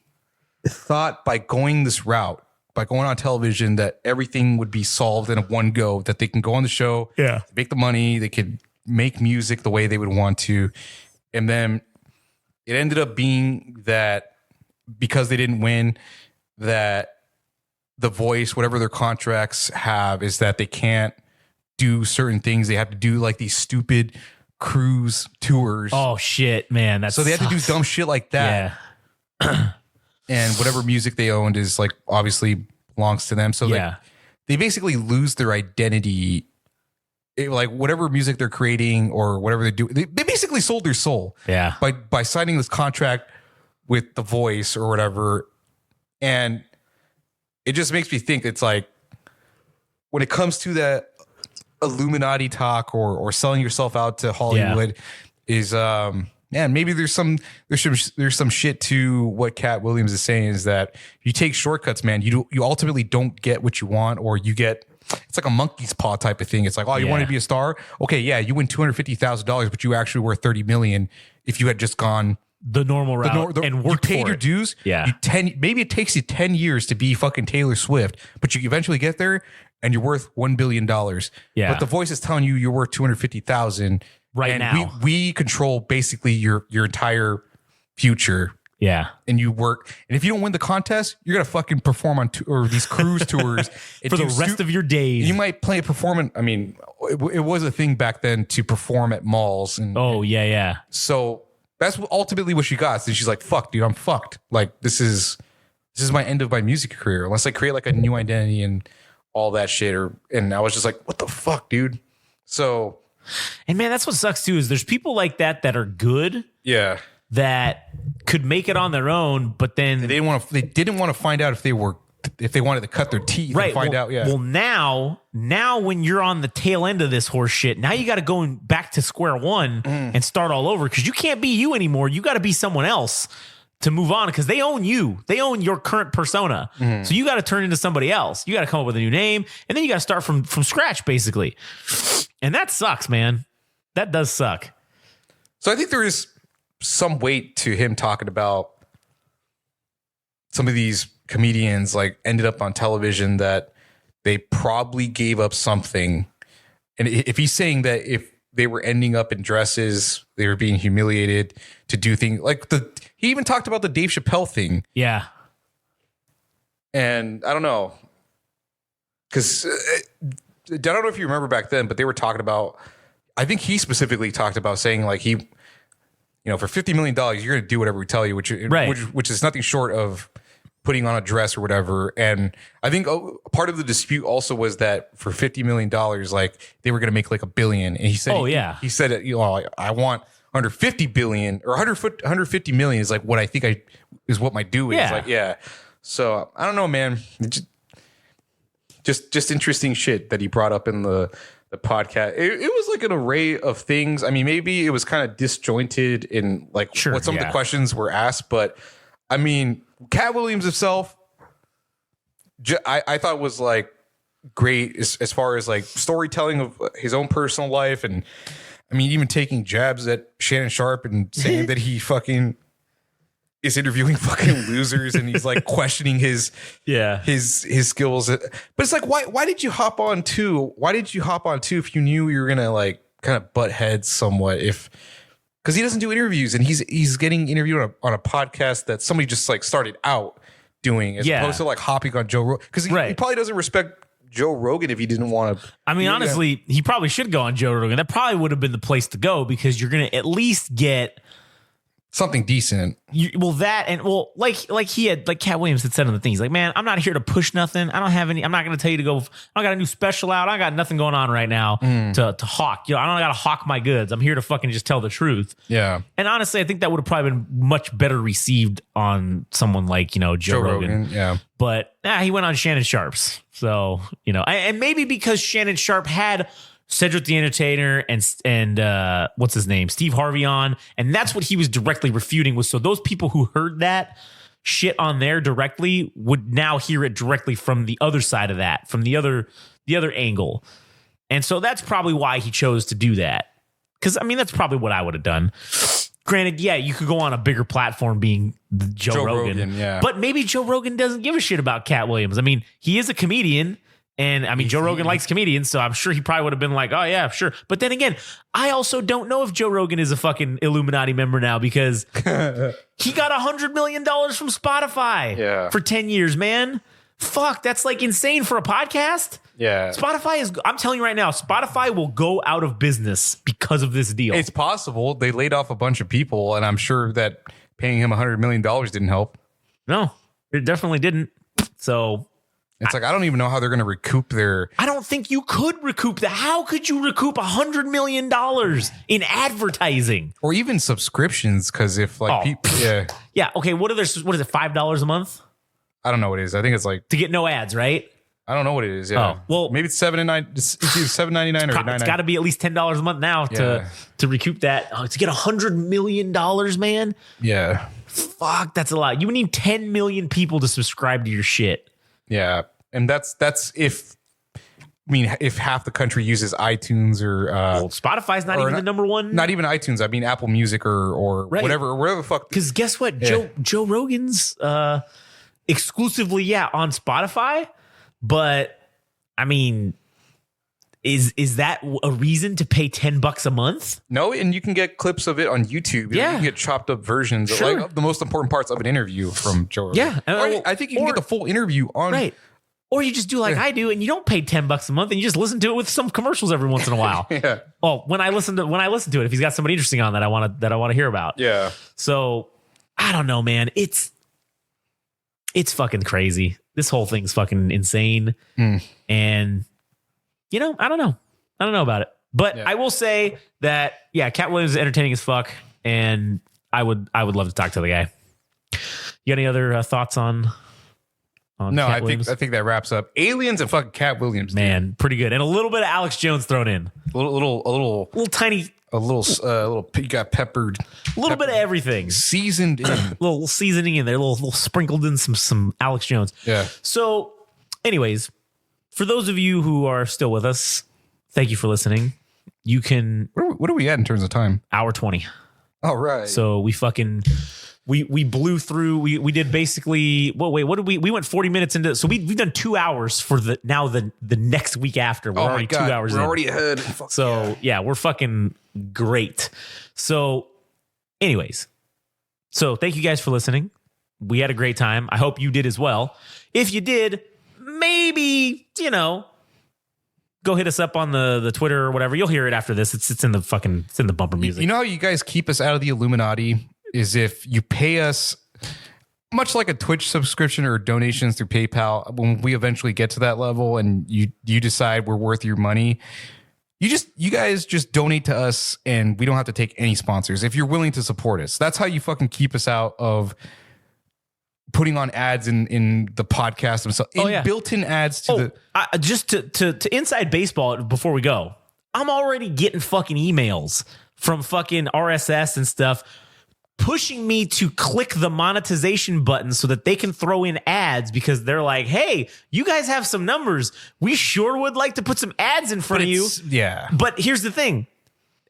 thought by going this route, by going on television, that everything would be solved in a one go, that they can go on the show, make the money, they could make music the way they would want to. And then it ended up being that because they didn't win, that The Voice, whatever their contracts have, is that they can't do certain things. They have to do like these stupid cruise tours. Oh shit, man. So they had to do dumb shit like that. Yeah. And whatever music they owned is like obviously belongs to them. So they basically lose their identity. Like whatever music they're creating or whatever they do, they basically sold their soul. Yeah. By signing this contract with The Voice or whatever. And it just makes me think, it's like, when it comes to that Illuminati talk or selling yourself out to Hollywood, is maybe there's some shit to what Katt Williams is saying, is that you take shortcuts, man, you ultimately don't get what you want, or you get, it's like a monkey's paw type of thing. It's like, you want to be a star? Okay, yeah, you win $250,000, but you actually worth $30 million if you had just gone the normal route and worked, you paid your dues. Yeah, maybe it takes you 10 years to be fucking Taylor Swift, but you eventually get there and you're worth $1 billion. Yeah, but The Voice is telling you you're worth $250,000 right now. We control basically your entire future. Yeah, and you work, and if you don't win the contest, you're gonna fucking perform on or these cruise tours for the rest of your days. You might play a performance. I mean, it was a thing back then to perform at malls. And yeah. So That's ultimately what she got. And she's like, fuck, dude, I'm fucked. Like, this is my end of my music career. Unless I create like a new identity and all that shit. And I was just like, what the fuck, dude? So. And man, that's what sucks too, is there's people like that are good. Yeah. That could make it on their own, but then they didn't want to find out if they wanted to cut their teeth and find out. Yeah. Well, now when you're on the tail end of this horse shit, now you got to go back to square one and start all over, because you can't be you anymore. You got to be someone else to move on, because they own you. They own your current persona. So you got to turn into somebody else. You got to come up with a new name, and then you got to start from scratch, basically. And that sucks, man. That does suck. So I think there is some weight to him talking about some of these comedians like ended up on television that they probably gave up something. And if he's saying that if they were ending up in dresses, they were being humiliated to do things like he even talked about the Dave Chappelle thing. Yeah. And I don't know, because I don't know if you remember back then, but they were talking about, I think he specifically talked about saying like for $50 million, you're going to do whatever we tell you, which is nothing short of putting on a dress or whatever. And I think part of the dispute also was that for $50 million, like they were going to make like $1 billion. And he said, he said, I want 150 billion or 150 million is like what I think is what my due is. Yeah. Like, yeah. So I don't know, man. Just interesting shit that he brought up in the podcast. It was like an array of things. I mean, maybe it was kind of disjointed in like what some of the questions were asked, but I mean, Katt Williams himself, I thought was like great as far as like storytelling of his own personal life. And I mean, even taking jabs at Shannon Sharpe and saying that he fucking is interviewing fucking losers and he's like questioning his skills. But it's like, why did you hop on too? Why did you hop on too if you knew you were gonna like kind of butt heads somewhat? Because he doesn't do interviews and he's getting interviewed on a podcast that somebody just like started out doing as opposed to like hopping on Joe Rogan. Because he probably doesn't respect Joe Rogan if he didn't want to. I mean, honestly, he probably should go on Joe Rogan. That probably would have been the place to go, because you're going to at least get something decent. Like Katt Williams had said on the things, like, man, I'm not here to push nothing. I don't have any. I'm not going to tell you to go. I got a new special out. I got nothing going on right now to hawk. I don't got to hawk my goods. I'm here to fucking just tell the truth. Yeah. And honestly, I think that would have probably been much better received on someone like Joe Rogan. Yeah. But he went on Shannon Sharpe's. So and maybe because Shannon Sharpe had Cedric the Entertainer and what's his name, Steve Harvey on, and that's what he was directly refuting. Was so those people who heard that shit on there directly would now hear it directly from the other side of that, from the other angle, and so that's probably why he chose to do that. Because I mean, that's probably what I would have done. Granted, you could go on a bigger platform being Joe Rogan, but maybe Joe Rogan doesn't give a shit about Katt Williams. I mean, he is a comedian. And I mean, Joe Rogan likes comedians, so I'm sure he probably would have been like, oh, yeah, sure. But then again, I also don't know if Joe Rogan is a fucking Illuminati member now, because he got $100 million from Spotify for 10 years, man. Fuck, that's like insane for a podcast. Yeah. Spotify I'm telling you right now, Spotify will go out of business because of this deal. It's possible. They laid off a bunch of people, and I'm sure that paying him $100 million didn't help. No, it definitely didn't. So it's like, I don't even know how they're going to recoup their. I don't think you could recoup that. How could you recoup $100 million in advertising or even subscriptions? Because if like people, yeah. Okay. What is it? $5 a month? I don't know what it is. I think it's like to get no ads, right? I don't know what it is. Yeah. Oh, well, maybe it's $7.99. It's $7.99 or $9.99. It's got to be at least $10 a month now to recoup that. To get $100 million, man. Yeah. Fuck, that's a lot. You would need 10 million people to subscribe to your shit. Yeah. And that's if half the country uses iTunes or Spotify's not even the number one. Not even iTunes. I mean Apple Music or whatever the fuck. Because guess what? Joe Rogan's exclusively on Spotify, but I mean, is that a reason to pay $10 a month? No, and you can get clips of it on YouTube. Yeah, you can get chopped up versions of like the most important parts of an interview from Joe Rogan. Yeah, I think you can get the full interview on. Right. Or you just do like I do, and you don't pay $10 a month, and you just listen to it with some commercials every once in a while. Yeah. Well, when I listen to it, if he's got somebody interesting on that I want to hear about. Yeah. So I don't know, man. It's fucking crazy. This whole thing's fucking insane. And I don't know about it. But I will say that Katt Williams is entertaining as fuck, and I would love to talk to the guy. You got any other thoughts on? No, Katt Williams? I think that wraps up Aliens and fucking Katt Williams. Man, dude. Pretty good, and a little bit of Alex Jones thrown in. A little Tiny. You got peppered. A little bit of everything. Seasoned in. A little seasoning in there. A little sprinkled in some Alex Jones. Yeah. So, anyways, for those of you who are still with us, thank you for listening. You can. What are we at in terms of time? Hour 20. All right. So we fucking. We blew through. We did basically. What did we went 40 minutes into. So we've done 2 hours for the next week after. We're already 2 hours. We're in. already ahead. So yeah, we're fucking great. So, anyways, so thank you guys for listening. We had a great time. I hope you did as well. If you did, maybe go hit us up on the Twitter or whatever. You'll hear it after this. It's in the bumper music. You know how you guys keep us out of the Illuminati is if you pay us much like a Twitch subscription or donations through PayPal. When we eventually get to that level and you decide we're worth your money, you guys just donate to us and we don't have to take any sponsors if you're willing to support us. That's how you fucking keep us out of putting on ads in the podcast themselves. Built-in ads to just to inside baseball before we go. I'm already getting fucking emails from fucking RSS and stuff pushing me to click the monetization button so that they can throw in ads because they're like, hey, you guys have some numbers. We sure would like to put some ads in front of you. Yeah. But here's the thing.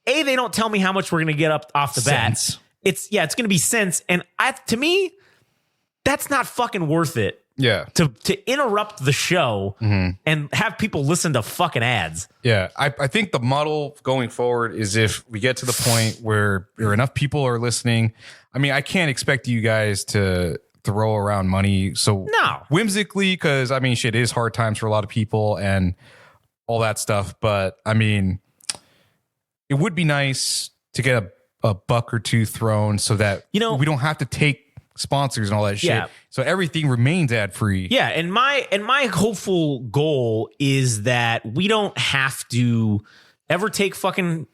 They don't tell me how much we're going to get up off the bat. It's going to be cents. And to me, that's not fucking worth it. Yeah. To interrupt the show and have people listen to fucking ads. Yeah. I think the model going forward is if we get to the point where enough people are listening. I mean, I can't expect you guys to throw around money so whimsically because, I mean, shit, it is hard times for a lot of people and all that stuff. But, I mean, it would be nice to get a buck or two thrown so that we don't have to take sponsors and all that shit. Yeah. So everything remains ad free. Yeah. And my hopeful goal is that we don't have to ever take fucking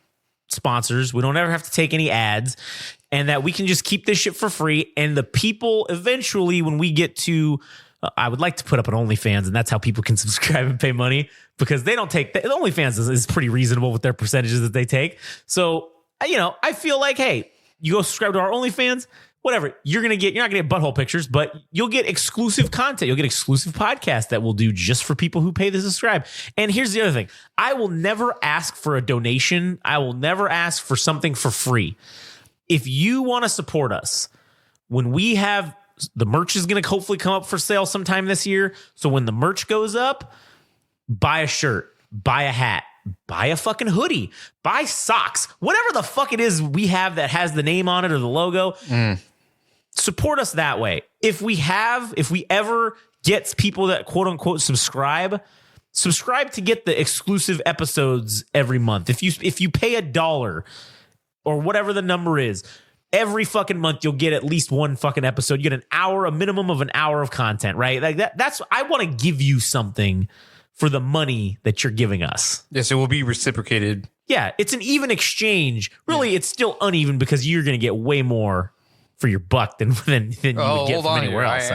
sponsors. We don't ever have to take any ads and that we can just keep this shit for free. And the people eventually, when we get to, I would like to put up an OnlyFans and that's how people can subscribe and pay money because they don't take the OnlyFans is pretty reasonable with their percentages that they take. So, I feel like, hey, you go subscribe to our OnlyFans, whatever, you're not gonna get butthole pictures, but you'll get exclusive content. You'll get exclusive podcasts that we'll do just for people who pay to subscribe. And here's the other thing. I will never ask for a donation. I will never ask for something for free. If you want to support us, when we have the merch is going to hopefully come up for sale sometime this year. So when the merch goes up, buy a shirt, buy a hat, buy a fucking hoodie, buy socks, whatever the fuck it is we have that has the name on it or the logo. Support us that way. If we ever get people that quote unquote subscribe to get the exclusive episodes every month. If you pay $1 or whatever the number is, every fucking month you'll get at least one fucking episode. You get an hour, a minimum of an hour of content, right? Like that's I want to give you something for the money that you're giving us. Yes, it will be reciprocated. Yeah, it's an even exchange. Really, It's still uneven because you're going to get way more for your buck than you would get from anywhere else.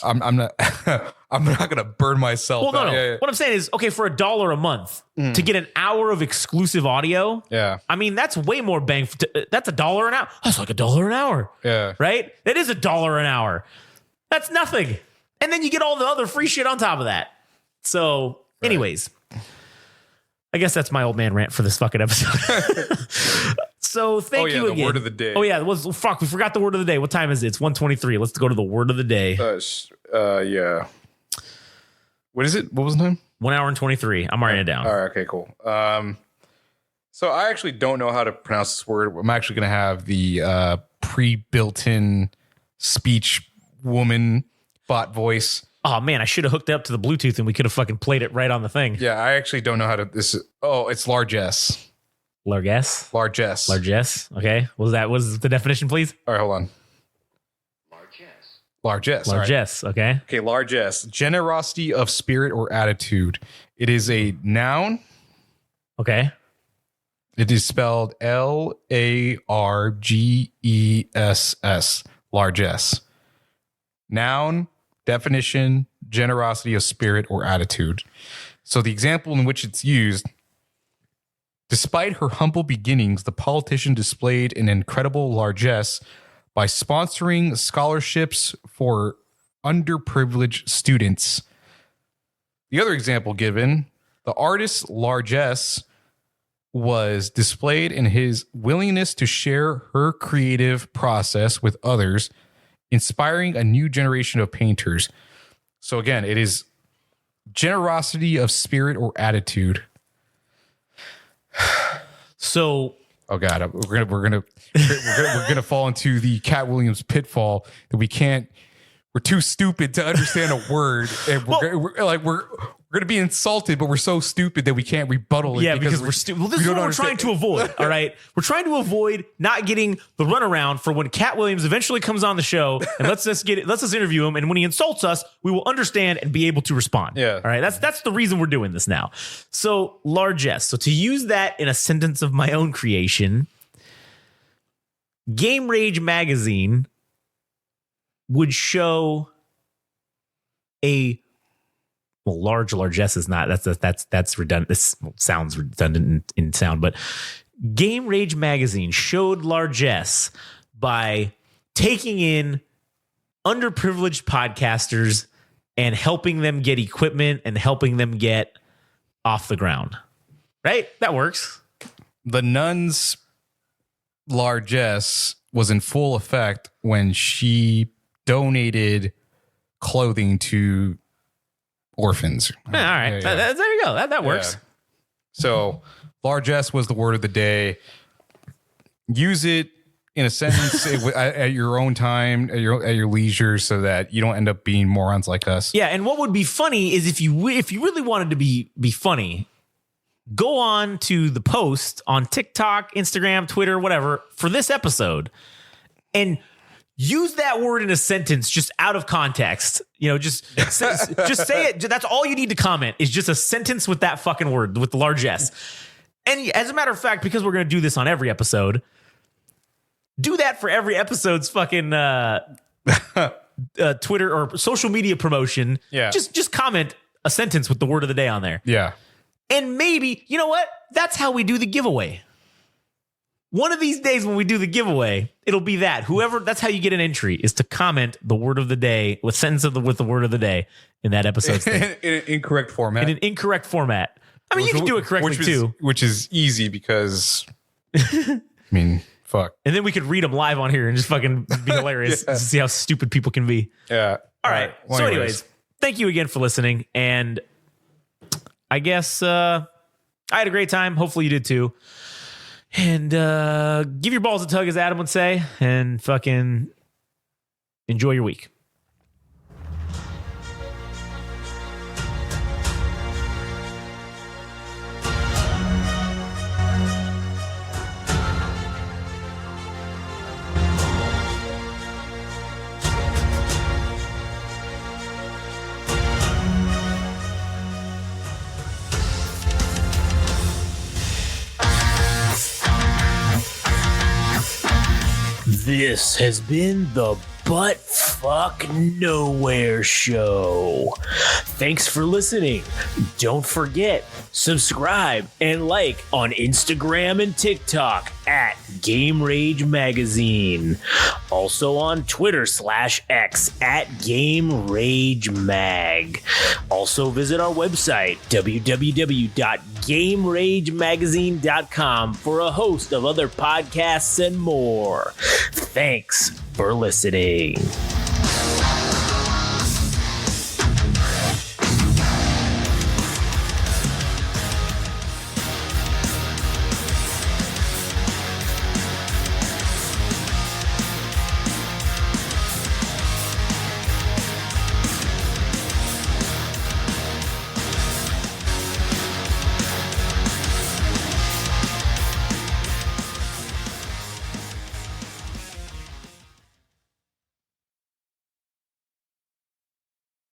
I'm not I'm not gonna burn myself. Well, no. Yeah. What I'm saying is, okay, for $1 a month to get an hour of exclusive audio. Yeah, I mean that's way more bang. That's $1 an hour. That's like $1 an hour. Yeah, right. That is $1 an hour. That's nothing. And then you get all the other free shit on top of that. So, anyways, I guess that's my old man rant for this fucking episode. So thank you again. The word of the day. Oh yeah, we forgot the word of the day. What time is it? It's 1:23. Let's go to the word of the day. Yeah. What is it? What was the time? 1 hour and 23. I'm writing it down. All right. Okay. Cool. So I actually don't know how to pronounce this word. I'm actually going to have the pre-built-in speech woman bot voice. Oh man, I should have hooked it up to the Bluetooth and we could have fucking played it right on the thing. Yeah, I actually don't know how to. It's largesse. Largesse. Largesse. Largesse. Okay. What was the definition, please? All right, hold on. Largesse. Largesse. Right. Okay. Okay, largesse. Generosity of spirit or attitude. It is a noun. Okay. It is spelled Largess. Largesse. Noun, definition, generosity of spirit or attitude. So the example in which it's used, despite her humble beginnings, the politician displayed an incredible largesse by sponsoring scholarships for underprivileged students. The other example given, the artist's largesse was displayed in his willingness to share her creative process with others, inspiring a new generation of painters. So again, it is generosity of spirit or attitude. So, oh god, we're gonna fall into the Katt Williams pitfall that we're too stupid to understand a word, and we're gonna be insulted, but we're so stupid that we can't rebuttal it. Yeah, because we're stupid. Well, this is what we're trying to avoid. All right, we're trying to avoid not getting the runaround for when Katt Williams eventually comes on the show and let's us interview him, and when he insults us, we will understand and be able to respond. Yeah. All right, that's the reason we're doing this now. So largesse. So to use that in a sentence of my own creation, Game Rage magazine would show largesse is not. That's redundant. This sounds redundant in sound, but Game Rage magazine showed largesse by taking in underprivileged podcasters and helping them get equipment and helping them get off the ground. Right? That works. The nun's largesse was in full effect when she donated clothing to orphans. Yeah, all right. Yeah. There you go. That works. Yeah. So largesse was the word of the day. Use it in a sentence at your own time, at your leisure, so that you don't end up being morons like us. Yeah, and what would be funny is if you really wanted to be funny, go on to the post on TikTok, Instagram, Twitter, whatever, for this episode, and use that word in a sentence just out of context. Just say it. That's all you need to comment is just a sentence with that fucking word, with the largesse. And as a matter of fact, because we're going to do this on every episode, do that for every episode's fucking Twitter or social media promotion. Yeah. Just comment a sentence with the word of the day on there. Yeah. And maybe, you know what? That's how we do the giveaway. One of these days when we do the giveaway, it'll be that. That's how you get an entry, is to comment the word of the day, with sentence with the word of the day in that episode. In an incorrect format. In an incorrect format. I mean, you can do it correctly too. Which is easy because, I mean, fuck. And then we could read them live on here and just fucking be hilarious to see how stupid people can be. Yeah. All right. Well, so anyways, thank you again for listening. And I guess I had a great time. Hopefully you did too. And give your balls a tug, as Adam would say, and fucking enjoy your week. This has been the Butt Fuck Nowhere Show. Thanks for listening. Don't forget, subscribe and like on Instagram and TikTok at Game Rage Magazine. Also on Twitter /X at Game Rage Mag. Also visit our website, www.GameRageMagazine.com, for a host of other podcasts and more. Thanks for listening.